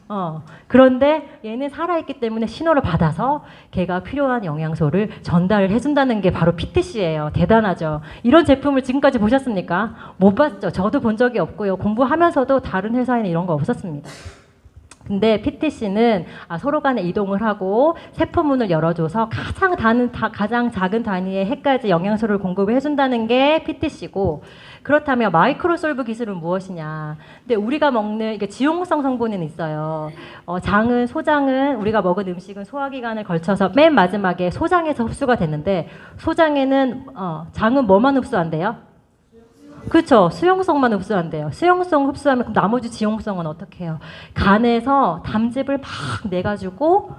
그런데 얘는 살아있기 때문에 신호를 받아서 걔가 필요한 영양소를 전달을 해준다는 게 바로 PTC예요. 대단하죠. 이런 제품을 지금까지 보셨습니까? 못 봤죠. 저도 본 적이 없고요. 공부하면서도 다른 회사에는 이런 거 없었습니다. 근데 PTC는 서로 간에 이동을 하고 세포문을 열어줘서 가장 작은 단위의 핵까지 영양소를 공급을 해준다는 게 PTC고, 그렇다면 마이크로솔브 기술은 무엇이냐? 근데 우리가 먹는 이게 지용성 성분은 있어요. 소장은 우리가 먹은 음식은 소화기관을 걸쳐서 맨 마지막에 소장에서 흡수가 됐는데 소장에는 장은 뭐만 흡수한대요? 그렇죠. 수용성만 흡수한대요. 수용성 흡수하면 그럼 나머지 지용성은 어떻게 해요? 간에서 담즙을 막 내가지고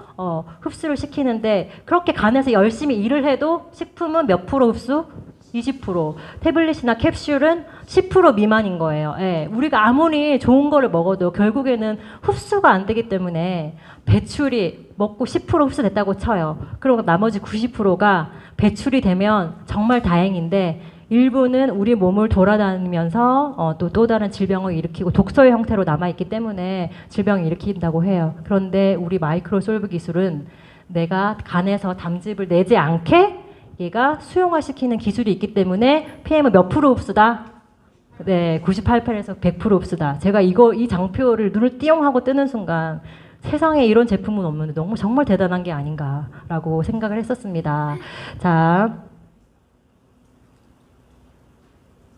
흡수를 시키는데 그렇게 간에서 열심히 일을 해도 식품은 몇 프로 흡수? 20%. 태블릿이나 캡슐은 10% 미만인 거예요. 예, 우리가 아무리 좋은 거를 먹어도 결국에는 흡수가 안 되기 때문에 배출이 먹고 10% 흡수됐다고 쳐요. 그리고 나머지 90%가 배출이 되면 정말 다행인데 일부는 우리 몸을 돌아다니면서 또 다른 질병을 일으키고 독소의 형태로 남아있기 때문에 질병을 일으킨다고 해요. 그런데 우리 마이크로솔브 기술은 내가 간에서 담즙을 내지 않게 얘가 수용화시키는 기술이 있기 때문에 PM은 몇 프로 흡수다? 네, 98%에서 100% 흡수다. 제가 이 장표를 눈을 띠용 하고 뜨는 순간 세상에 이런 제품은 없는데 너무 정말 대단한 게 아닌가라고 생각을 했었습니다. 자,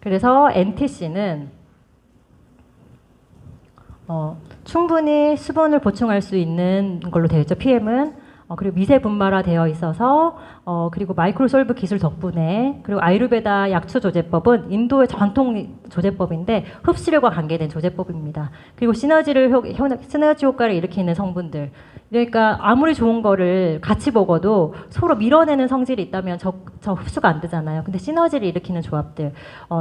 그래서 NTC는 충분히 수분을 보충할 수 있는 걸로 되어 있죠. PM은 그리고 미세 분말화 되어 있어서 그리고 마이크로솔브 기술 덕분에, 그리고 아유르베다 약초 조제법은 인도의 전통 조제법인데 흡수력과 관계된 조제법입니다. 그리고 시너지 효과를 일으키는 성분들. 그러니까 아무리 좋은 거를 같이 먹어도 서로 밀어내는 성질이 있다면 저 흡수가 안 되잖아요. 근데 시너지를 일으키는 조합들,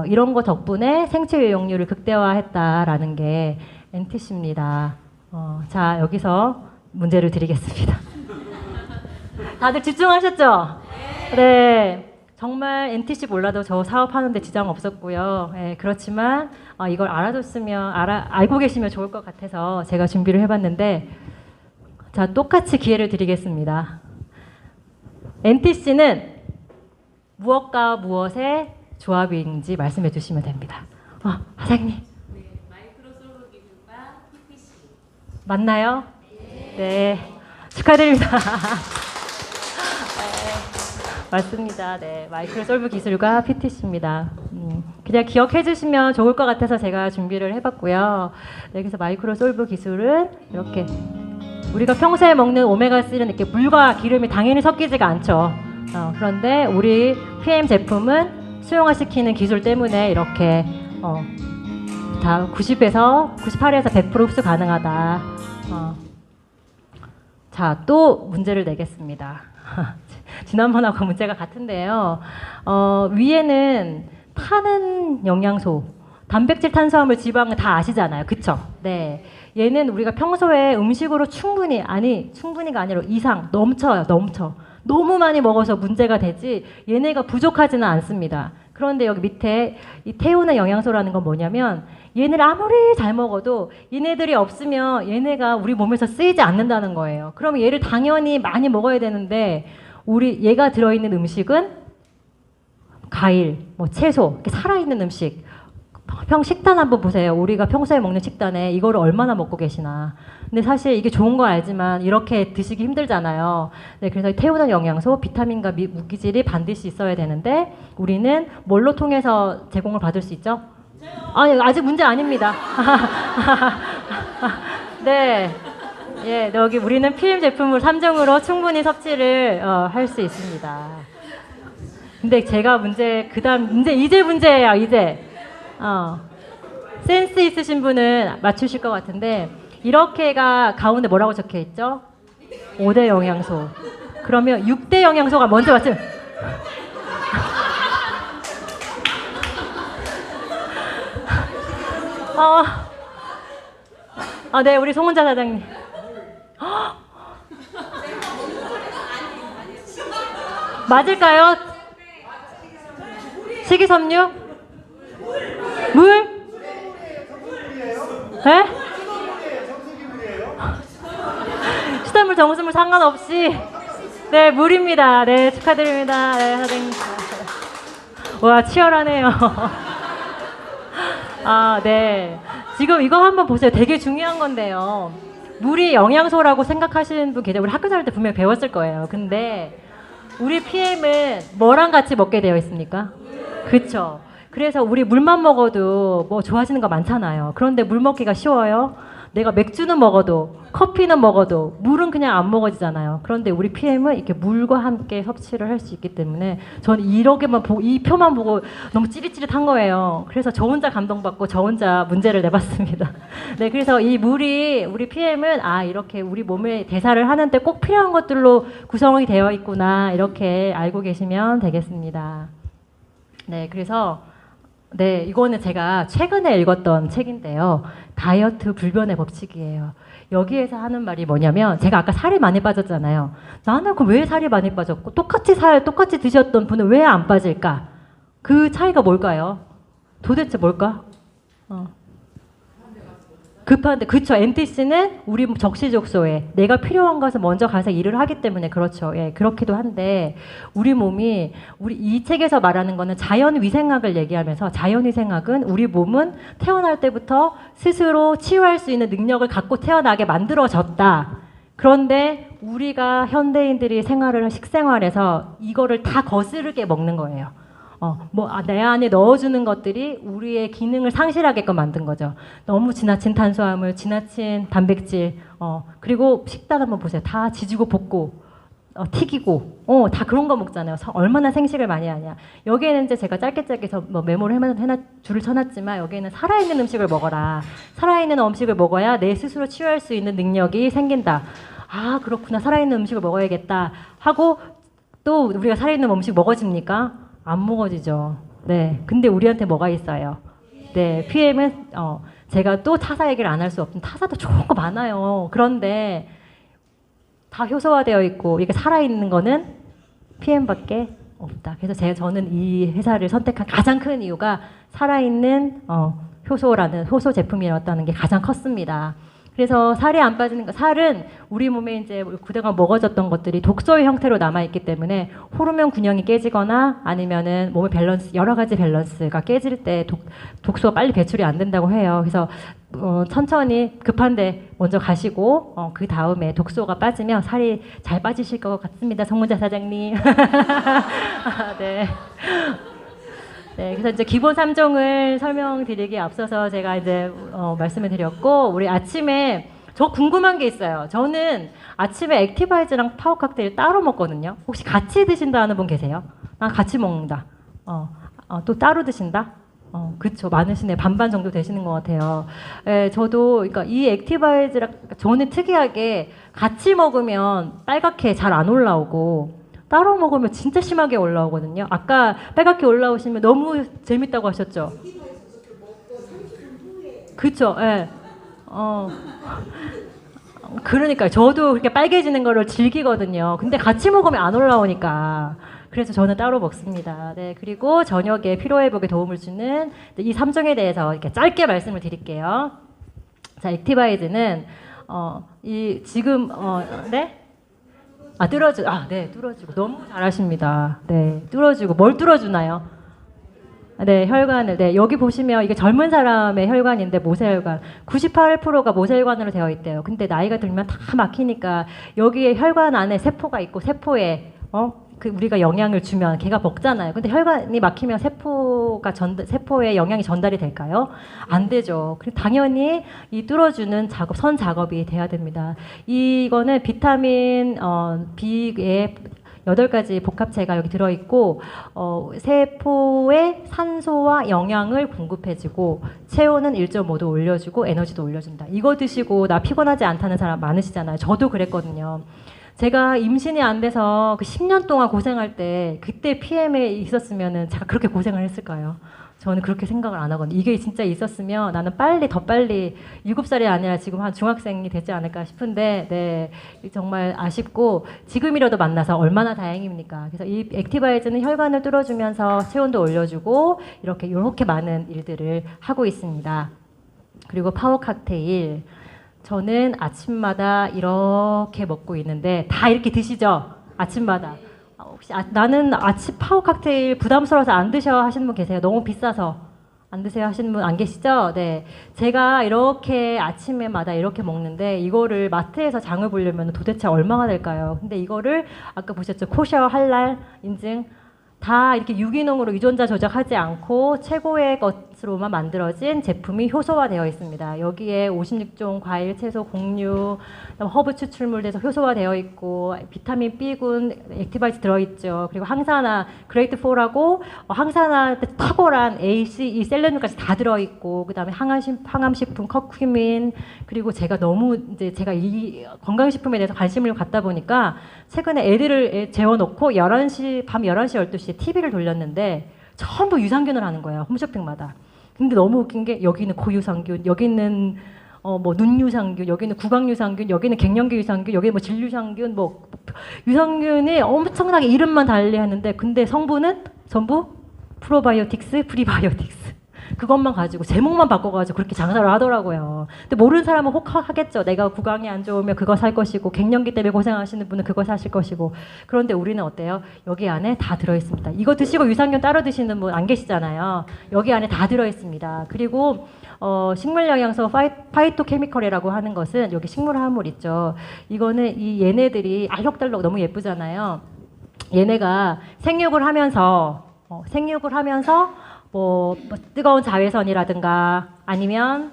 이런 거 덕분에 생체 유용률을 극대화했다라는 게 NTC입니다. 자, 여기서 문제를 드리겠습니다. 다들 집중하셨죠? 네. 정말 NTC 몰라도 저 사업하는데 지장 없었고요. 네, 그렇지만 이걸 알고 계시면 좋을 것 같아서 제가 준비를 해봤는데, 자, 똑같이 기회를 드리겠습니다. NTC는 무엇과 무엇의 조합인지 말씀해 주시면 됩니다. 사장님. 네, 마이크로솔브 기술과 PTC. 맞나요? 네. 축하드립니다. 맞습니다. 네, 마이크로솔브 기술과 PTC입니다. 그냥 기억해 주시면 좋을 것 같아서 제가 준비를 해봤고요. 네, 그래서 마이크로솔브 기술은 이렇게 우리가 평소에 먹는 오메가3는 이렇게 물과 기름이 당연히 섞이지가 않죠. 그런데 우리 PM 제품은 수용화시키는 기술 때문에 이렇게 다 98에서 100% 흡수 가능하다. 자, 또 문제를 내겠습니다. 지난번하고 문제가 같은데요. 위에는 타는 영양소, 단백질, 탄수화물, 지방은 다 아시잖아요. 그쵸? 네. 얘는 우리가 평소에 음식으로 충분히가 아니라 이상, 넘쳐요. 너무 많이 먹어서 문제가 되지 얘네가 부족하지는 않습니다. 그런데 여기 밑에 이 태우는 영양소라는 건 뭐냐면 얘네를 아무리 잘 먹어도 얘네들이 없으면 얘네가 우리 몸에서 쓰이지 않는다는 거예요. 그러면 얘를 당연히 많이 먹어야 되는데 얘가 들어있는 음식은 과일, 뭐 채소, 이렇게 살아있는 음식. 식단 한번 보세요. 우리가 평소에 먹는 식단에 이거를 얼마나 먹고 계시나. 근데 사실 이게 좋은 거 알지만 이렇게 드시기 힘들잖아요. 네, 그래서 태우는 영양소, 비타민과 무기질이 반드시 있어야 되는데 우리는 뭘로 통해서 제공을 받을 수 있죠? 아니, 아직 문제 아닙니다. 네. 예, 여기 우리는 PM 제품을 3종으로 충분히 섭취를 할 수 있습니다. 근데 제가 이제 문제예요, 이제. 센스 있으신 분은 맞추실 것 같은데 이렇게가 가운데 뭐라고 적혀 있죠? 5대 영양소. 그러면 6대 영양소가 먼저 맞죠? 네, 우리 송은자 사장님. 맞을까요? 식이섬유? 물? 네? 수돗물, 정수물 상관없이 네, 물입니다. 네, 축하드립니다. 네, 사장님. 와, 치열하네요. 네. 지금 이거 한번 보세요. 되게 중요한 건데요. 물이 영양소라고 생각하시는 분 계세요. 우리 학교 다닐 때 분명히 배웠을 거예요. 근데 우리 PM은 뭐랑 같이 먹게 되어 있습니까? 그쵸. 그래서 우리 물만 먹어도 뭐 좋아지는 거 많잖아요. 그런데 물 먹기가 쉬워요? 내가 맥주는 먹어도 커피는 먹어도 물은 그냥 안 먹어지잖아요. 그런데 우리 PM은 이렇게 물과 함께 섭취를 할 수 있기 때문에 저는 이 표만 보고 너무 찌릿찌릿한 거예요. 그래서 저 혼자 감동받고 저 혼자 문제를 내봤습니다. 네, 그래서 이 물이 우리 PM은 이렇게 우리 몸에 대사를 하는데 꼭 필요한 것들로 구성이 되어 있구나 이렇게 알고 계시면 되겠습니다. 네, 그래서 네, 이거는 제가 최근에 읽었던 책인데요. 다이어트 불변의 법칙이에요. 여기에서 하는 말이 뭐냐면 제가 아까 살이 많이 빠졌잖아요. 나는 그럼 왜 살이 많이 빠졌고 똑같이 드셨던 분은 왜 안 빠질까? 그 차이가 뭘까요? 도대체 뭘까? 급한데 그쵸. NTC는 우리 적시적소에 내가 필요한 것을 먼저 가서 일을 하기 때문에 그렇죠. 예, 그렇기도 한데 우리 몸이 이 책에서 말하는 거는 자연위생학을 얘기하면서 자연위생학은 우리 몸은 태어날 때부터 스스로 치유할 수 있는 능력을 갖고 태어나게 만들어졌다. 그런데 우리가 현대인들이 식생활에서 이거를 다 거스르게 먹는 거예요. 내 안에 넣어주는 것들이 우리의 기능을 상실하게끔 만든 거죠. 너무 지나친 탄수화물, 지나친 단백질, 그리고 식단 한번 보세요. 다 지지고 볶고, 튀기고, 다 그런 거 먹잖아요. 얼마나 생식을 많이 하냐. 여기에는 이제 제가 짧게 메모를 줄을 쳐놨지만 여기에는 살아있는 음식을 먹어라. 살아있는 음식을 먹어야 내 스스로 치유할 수 있는 능력이 생긴다. 그렇구나. 살아있는 음식을 먹어야겠다. 하고 또 우리가 살아있는 음식 먹어집니까? 안 먹어지죠. 네. 근데 우리한테 뭐가 있어요? 네. PM은, 제가 또 타사 얘기를 안 할 수 없는 타사도 좋은 거 많아요. 그런데 다 효소화되어 있고, 이게 살아있는 거는 PM밖에 없다. 그래서 저는 이 회사를 선택한 가장 큰 이유가 살아있는, 효소 제품이었다는 게 가장 컸습니다. 그래서 살이 안 빠지는 거, 살은 우리 몸에 이제 그동안 먹어졌던 것들이 독소의 형태로 남아있기 때문에 호르몬 균형이 깨지거나 아니면은 몸의 밸런스, 여러 가지 밸런스가 깨질 때 독소가 빨리 배출이 안 된다고 해요. 그래서 천천히 급한데 먼저 가시고 그 다음에 독소가 빠지면 살이 잘 빠지실 것 같습니다. 송문자 사장님. 네. 네, 그래서 이제 기본 3종을 설명드리기에 앞서서 제가 이제 말씀을 드렸고, 우리 아침에 저 궁금한 게 있어요. 저는 아침에 액티바이즈랑 파워 칵테일 따로 먹거든요. 혹시 같이 드신다 하는 분 계세요? 같이 먹는다. 또 따로 드신다? 그쵸. 많으시네. 반반 정도 되시는 것 같아요. 예, 저도, 그러니까 이 액티바이즈랑, 저는 특이하게 같이 먹으면 빨갛게 잘 안 올라오고, 따로 먹으면 진짜 심하게 올라오거든요. 아까 빨갛게 올라오시면 너무 재밌다고 하셨죠? 그쵸. 예. 그러니까요. 저도 그렇게 빨개지는 거를 즐기거든요. 근데 같이 먹으면 안 올라오니까. 그래서 저는 따로 먹습니다. 네, 그리고 저녁에 피로회복에 도움을 주는 이 3종에 대해서 이렇게 짧게 말씀을 드릴게요. 자, 액티바이즈는 이 지금 네? 네, 뚫어주고 너무 잘하십니다. 네, 뚫어주고 뭘 뚫어주나요? 네, 혈관을. 네, 여기 보시면 이게 젊은 사람의 혈관인데 모세혈관. 98%가 모세혈관으로 되어 있대요. 근데 나이가 들면 다 막히니까 여기에 혈관 안에 세포가 있고 세포에 우리가 영향을 주면 걔가 먹잖아요. 근데 혈관이 막히면 세포에 영향이 전달이 될까요? 안 되죠. 그리고 당연히 이 뚫어주는 작업, 선 작업이 돼야 됩니다. 이거는 비타민 B의 8가지 복합체가 여기 들어있고 세포에 산소와 영양을 공급해주고 체온은 1.5도 올려주고 에너지도 올려준다. 이거 드시고 나 피곤하지 않다는 사람 많으시잖아요. 저도 그랬거든요. 제가 임신이 안 돼서 그 10년 동안 고생할 때 그때 PM에 있었으면은 제가 그렇게 고생을 했을까요? 저는 그렇게 생각을 안 하거든요. 이게 진짜 있었으면 나는 더 빨리 7살이 아니라 지금 한 중학생이 되지 않을까 싶은데 네, 정말 아쉽고 지금이라도 만나서 얼마나 다행입니까? 그래서 이 액티바이즈는 혈관을 뚫어주면서 체온도 올려주고 이렇게 많은 일들을 하고 있습니다. 그리고 파워 칵테일. 저는 아침마다 이렇게 먹고 있는데 다 이렇게 드시죠? 아침마다. 혹시 나는 아침 파워 칵테일 부담스러워서 안 드셔 하시는 분 계세요? 너무 비싸서 안 드세요 하시는 분 안 계시죠? 네, 제가 이렇게 아침에마다 이렇게 먹는데 이거를 마트에서 장을 보려면 도대체 얼마가 될까요? 근데 이거를 아까 보셨죠? 코셔 할랄 인증 다 이렇게 유기농으로 유전자 조작하지 않고 최고의 것으로만 만들어진 제품이 효소화되어 있습니다. 여기에 56종 과일, 채소, 곡류, 허브 추출물에서 효소화되어 있고 비타민 B군, 액티바이트 들어있죠. 그리고 항산화, 그레이트 4라고 항산화 탁월한 A, C, E 셀레늄까지 다 들어있고 그 다음에 항암식품, 커큐민 그리고 제가 제가 이 건강식품에 대해서 관심을 갖다 보니까 최근에 애들을 재워놓고 밤 11시, 12시에 TV를 돌렸는데 전부 유산균을 하는 거예요. 홈쇼핑마다. 근데 너무 웃긴 게 여기는 고유산균, 여기는 눈유산균, 여기는 구강유산균, 여기는 갱년기 유산균, 여기는 진유산균, 유산균이 엄청나게 이름만 달리하는데 근데 성분은 전부 프로바이오틱스, 프리바이오틱스. 그것만 가지고 제목만 바꿔가지고 그렇게 장사를 하더라고요. 근데 모르는 사람은 혹하겠죠. 내가 구강이 안 좋으면 그거 살 것이고 갱년기 때문에 고생하시는 분은 그거 사실 것이고. 그런데 우리는 어때요? 여기 안에 다 들어있습니다. 이거 드시고 유산균 따로 드시는 분 안 계시잖아요. 여기 안에 다 들어있습니다. 그리고 식물 영양소 파이토케미컬이라고 하는 것은 여기 식물 화합물 있죠. 이거는 얘네들이 알록달록 너무 예쁘잖아요. 얘네가 생육을 하면서 뜨거운 자외선이라든가 아니면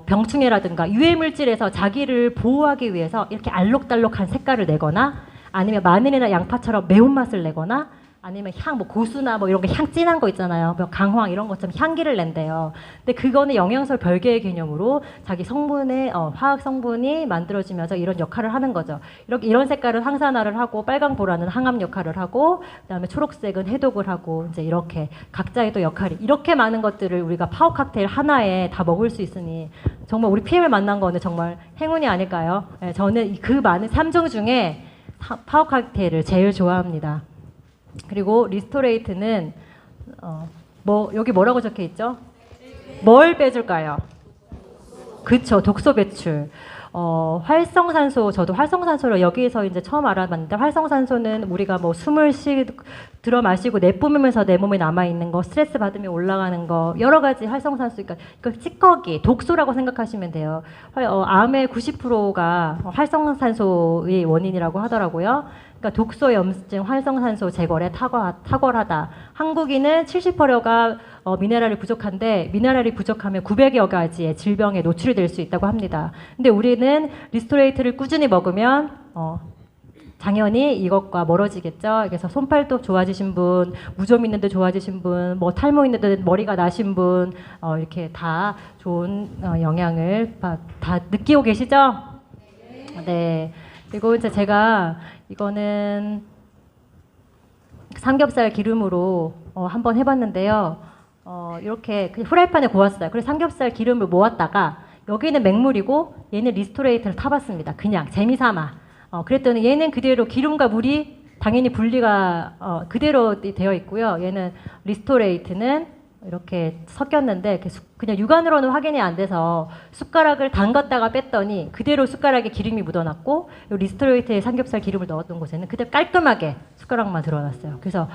병충해라든가 유해 물질에서 자기를 보호하기 위해서 이렇게 알록달록한 색깔을 내거나 아니면 마늘이나 양파처럼 매운맛을 내거나 아니면 고수나 이런 게 향 진한 거 있잖아요. 강황 이런 것처럼 향기를 낸대요. 근데 그거는 영양소 별개의 개념으로 자기 성분의 화학 성분이 만들어지면서 이런 역할을 하는 거죠. 이런 색깔은 항산화를 하고 빨강보라는 항암 역할을 하고 그다음에 초록색은 해독을 하고 이제 이렇게 각자의 또 역할이 이렇게 많은 것들을 우리가 파워 칵테일 하나에 다 먹을 수 있으니 정말 우리 PM을 만난 거는 정말 행운이 아닐까요? 네, 저는 그 많은 3종 중에 파워 칵테일을 제일 좋아합니다. 그리고 리스토레이트는 여기 뭐라고 적혀 있죠? 뭘 빼줄까요? 그쵸, 독소 배출. 활성산소, 저도 활성산소를 여기에서 이제 처음 알아봤는데 활성산소는 우리가 숨을 들어 마시고 내뿜으면서 내 몸에 남아 있는 거, 스트레스 받으면 올라가는 거, 여러 가지 활성산소, 그러니까 찌꺼기, 독소라고 생각하시면 돼요. 암의 90%가 활성산소의 원인이라고 하더라고요. 그러니까 독소 염증, 활성산소 제거에 탁월하다. 한국인은 70%가 미네랄이 부족한데 미네랄이 부족하면 900여 가지의 질병에 노출이 될 수 있다고 합니다. 근데 우리는 리스토레이트를 꾸준히 먹으면 당연히 이것과 멀어지겠죠. 그래서 손팔도 좋아지신 분, 무좀 있는데 좋아지신 분, 뭐 탈모 있는데 머리가 나신 분, 이렇게 다 좋은 영향을 다 느끼고 계시죠? 네. 그리고 이제 제가 이거는 삼겹살 기름으로 한번 해봤는데요. 이렇게 그냥 후라이팬에 구웠어요. 그래서 삼겹살 기름을 모았다가 여기는 맹물이고 얘는 리스토레이트를 타봤습니다. 그냥 재미삼아. 그랬더니 얘는 그대로 기름과 물이 당연히 분리가 그대로 되어 있고요. 얘는 리스토레이트는 이렇게 섞였는데 그냥 육안으로는 확인이 안 돼서 숟가락을 담갔다가 뺐더니 그대로 숟가락에 기름이 묻어났고 리스토레이트에 삼겹살 기름을 넣었던 곳에는 그대로 깔끔하게 숟가락만 드러났어요. 그래서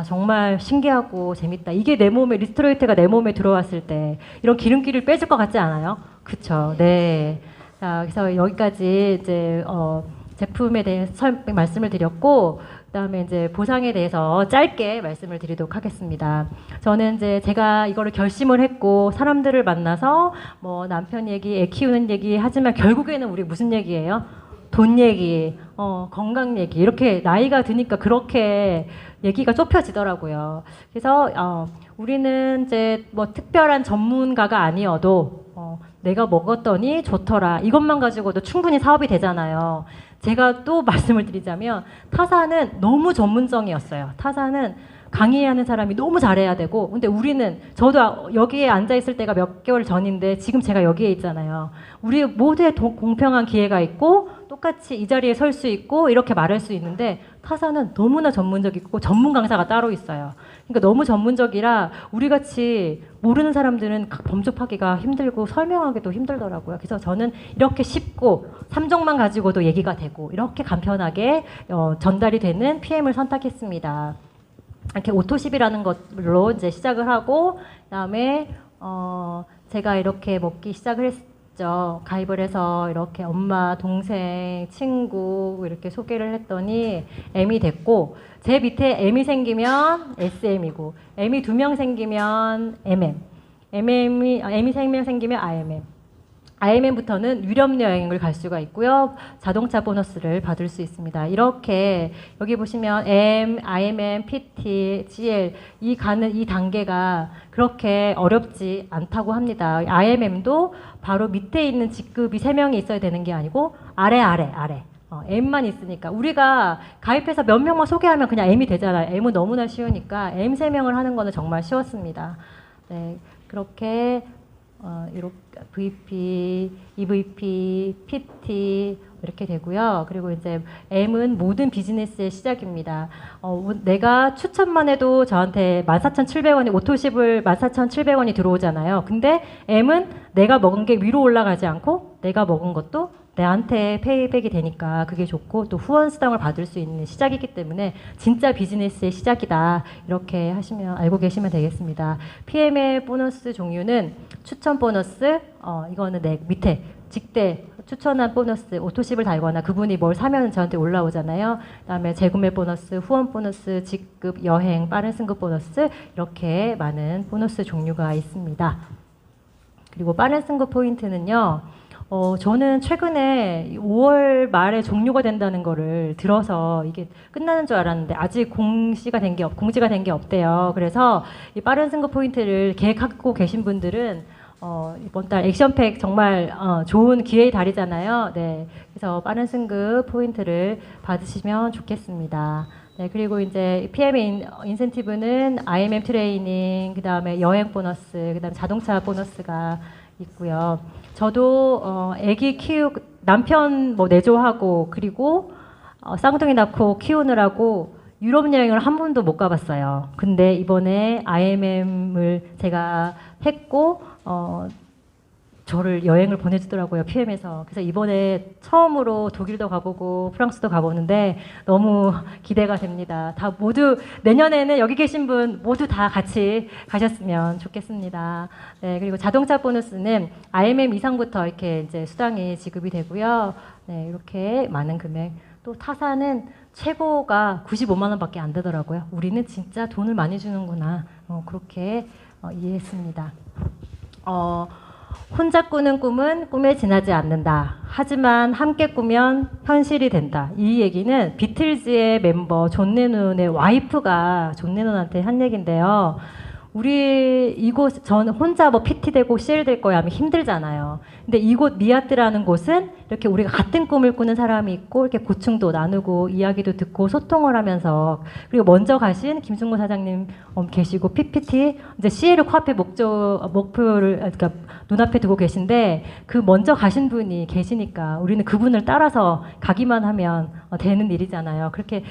정말 신기하고 재밌다. 이게 내 몸에 리스토레이트가 내 몸에 들어왔을 때 이런 기름기를 빼줄 것 같지 않아요? 그쵸? 네. 자, 그래서 여기까지 이제 제품에 대해서 말씀을 드렸고, 그다음에 이제 보상에 대해서 짧게 말씀을 드리도록 하겠습니다. 저는 이제 제가 이거를 결심을 했고 사람들을 만나서 뭐 남편 얘기, 애 키우는 얘기 하지만 결국에는 우리 무슨 얘기예요? 돈 얘기, 건강 얘기 이렇게 나이가 드니까 그렇게 얘기가 좁혀지더라고요. 그래서 우리는 이제 뭐 특별한 전문가가 아니어도 내가 먹었더니 좋더라 이것만 가지고도 충분히 사업이 되잖아요. 제가 또 말씀을 드리자면 타사는 너무 전문성이었어요. 타사는 강의하는 사람이 너무 잘해야 되고 근데 우리는 저도 여기에 앉아 있을 때가 몇 개월 전인데 지금 제가 여기에 있잖아요. 우리 모두의 공평한 기회가 있고 똑같이 이 자리에 설 수 있고 이렇게 말할 수 있는데 타사는 너무나 전문적이고 전문 강사가 따로 있어요. 그러니까 너무 전문적이라 우리같이 모르는 사람들은 범접하기가 힘들고 설명하기도 힘들더라고요. 그래서 저는 이렇게 쉽고 3종만 가지고도 얘기가 되고 이렇게 간편하게 전달이 되는 PM을 선택했습니다. 이렇게 오토십이라는 것로 이제 시작을 하고 그다음에 제가 이렇게 먹기 시작을 했죠. 가입을 해서 이렇게 엄마, 동생, 친구 이렇게 소개를 했더니 M이 됐고 제 밑에 M이 생기면 SM이고 M이 2명 생기면 MM, M이 3명 생기면 IMM. IMM부터는 유럽 여행을 갈 수가 있고요. 자동차 보너스를 받을 수 있습니다. 이렇게 여기 보시면 M, IMM, PT, GL 이 단계가 그렇게 어렵지 않다고 합니다. IMM도 바로 밑에 있는 직급이 3명이 있어야 되는 게 아니고 아래. M만 있으니까 우리가 가입해서 몇 명만 소개하면 그냥 M이 되잖아요. M은 너무나 쉬우니까 M 3명을 하는 거는 정말 쉬웠습니다. 네, 그렇게 이렇게 VP, EVP, PT 이렇게 되고요. 그리고 이제 M은 모든 비즈니스의 시작입니다. 내가 추천만 해도 저한테 14,700원이 오토십을 14,700원이 들어오잖아요. 근데 M은 내가 먹은 게 위로 올라가지 않고 내가 먹은 것도 내한테 페이백이 되니까 그게 좋고 또 후원 수당을 받을 수 있는 시작이기 때문에 진짜 비즈니스의 시작이다. 이렇게 하시면 알고 계시면 되겠습니다. PM의 보너스 종류는 추천 보너스, 이거는 내 밑에 직대 추천한 보너스, 오토십을 달거나 그분이 뭘 사면 저한테 올라오잖아요. 그다음에 재구매 보너스, 후원 보너스, 직급, 여행, 빠른 승급 보너스 이렇게 많은 보너스 종류가 있습니다. 그리고 빠른 승급 포인트는요. 저는 최근에 5월 말에 종료가 된다는 거를 들어서 이게 끝나는 줄 알았는데 아직 공지가 된 게 없대요. 그래서 이 빠른 승급 포인트를 계획하고 계신 분들은 이번 달 액션팩 정말 좋은 기회의 달이잖아요. 네, 그래서 빠른 승급 포인트를 받으시면 좋겠습니다. 네, 그리고 이제 PM의 인센티브는 IMM 트레이닝, 그 다음에 여행 보너스, 그 다음에 자동차 보너스가 있고요. 저도 아기 남편 뭐 내조하고 그리고 쌍둥이 낳고 키우느라고 유럽 여행을 한 번도 못 가봤어요. 근데 이번에 IMM을 제가 했고 저를 여행을 보내주더라고요. PM에서. 그래서 이번에 처음으로 독일도 가보고 프랑스도 가보는데 너무 기대가 됩니다. 다 모두 내년에는 여기 계신 분 모두 다 같이 가셨으면 좋겠습니다. 네, 그리고 자동차 보너스는 IMM 이상부터 이렇게 이제 수당이 지급이 되고요. 네, 이렇게 많은 금액. 또 타사는 최고가 95만 원밖에 안 되더라고요. 우리는 진짜 돈을 많이 주는구나. 그렇게 이해했습니다. 혼자 꾸는 꿈은 꿈에 지나지 않는다. 하지만 함께 꾸면 현실이 된다. 이 얘기는 비틀즈의 멤버 존 레논의 와이프가 존 레논한테 한 얘기인데요. 우리 이곳 저는 혼자 뭐 PT 되고 CL 될 거야 하면 힘들잖아요. 근데 이곳 미아트라는 곳은 이렇게 우리가 같은 꿈을 꾸는 사람이 있고 이렇게 고충도 나누고 이야기도 듣고 소통을 하면서 그리고 먼저 가신 김승모 사장님 계시고 PPT 이제 CL을 코앞에 목표를 그러니까 눈앞에 두고 계신데 그 먼저 가신 분이 계시니까 우리는 그분을 따라서 가기만 하면 되는 일이잖아요. 그렇게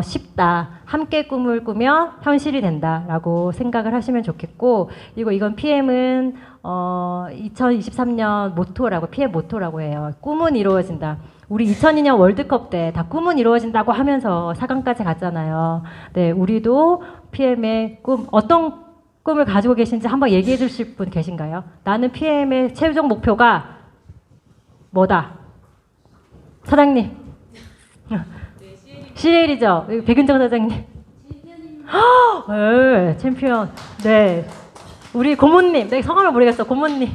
쉽다. 함께 꿈을 꾸면 현실이 된다라고 생각을 하시면 좋겠고 그리고 이건 PM은 2023년 모토라고 PM 모토라고 해요. 꿈은 이루어진다. 우리 2002년 월드컵 때 다 꿈은 이루어진다고 하면서 4강까지 갔잖아요. 네, 우리도 PM의 꿈 어떤 꿈을 가지고 계신지 한번 얘기해 주실 분 계신가요? 나는 PM의 최종 목표가 뭐다? 사장님. CL이죠. 백윤정 사장님. 네, 챔피언. 네. 우리 고모님. 네, 성함을 모르겠어. 고모님.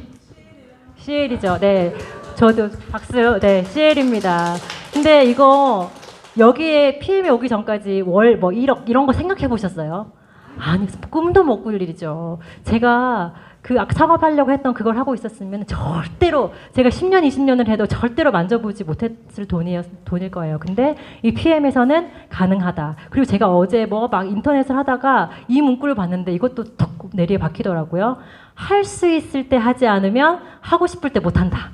CL이죠. 네. 저도 박수. 네, CL입니다. 근데 이거 여기에 PM이 오기 전까지 월 뭐 1억 이런 거 생각해 보셨어요? 아니, 꿈도 못 꿀 일이죠. 제가 그 창업하려고 했던 그걸 하고 있었으면 절대로 제가 10년, 20년을 해도 절대로 만져보지 못했을 돈일 거예요. 근데 이 PM에서는 가능하다. 그리고 제가 어제 뭐 막 인터넷을 하다가 이 문구를 봤는데 이것도 턱 내리에 박히더라고요. 할 수 있을 때 하지 않으면 하고 싶을 때 못한다.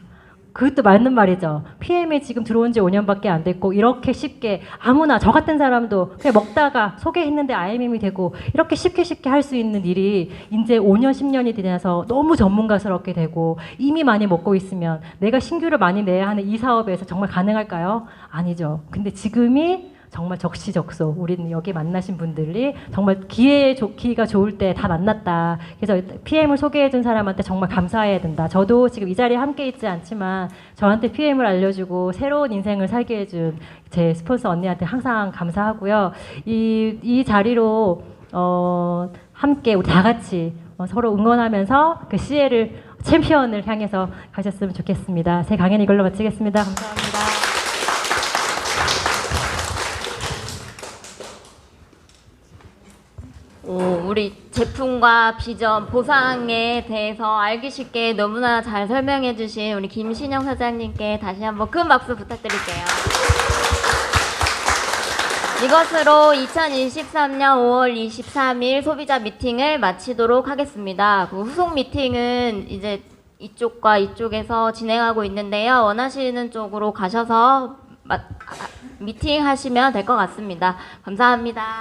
그것도 맞는 말이죠. PM에 지금 들어온 지 5년밖에 안 됐고 이렇게 쉽게 아무나 저 같은 사람도 그냥 먹다가 소개했는데 IMM이 되고 이렇게 쉽게 할 수 있는 일이 이제 5년, 10년이 지나서 너무 전문가스럽게 되고 이미 많이 먹고 있으면 내가 신규를 많이 내야 하는 이 사업에서 정말 가능할까요? 아니죠. 근데 지금이 정말 적시적소 우리는 여기 만나신 분들이 정말 기회가 좋을 때 다 만났다. 그래서 PM을 소개해준 사람한테 정말 감사해야 된다. 저도 지금 이 자리에 함께 있지 않지만 저한테 PM을 알려주고 새로운 인생을 살게 해준 제 스폰서 언니한테 항상 감사하고요. 이 자리로 함께 우리 다 같이 서로 응원하면서 그 CL을 챔피언을 향해서 가셨으면 좋겠습니다. 제 강연 이걸로 마치겠습니다. 감사합니다. 우리 제품과 비전, 보상에 대해서 알기 쉽게 너무나 잘 설명해 주신 우리 김신영 사장님께 다시 한번 큰 박수 부탁드릴게요. 이것으로 2023년 5월 23일 소비자 미팅을 마치도록 하겠습니다. 그 후속 미팅은 이제 이쪽과 이쪽에서 진행하고 있는데요. 원하시는 쪽으로 가셔서 미팅 하시면 될 것 같습니다. 감사합니다.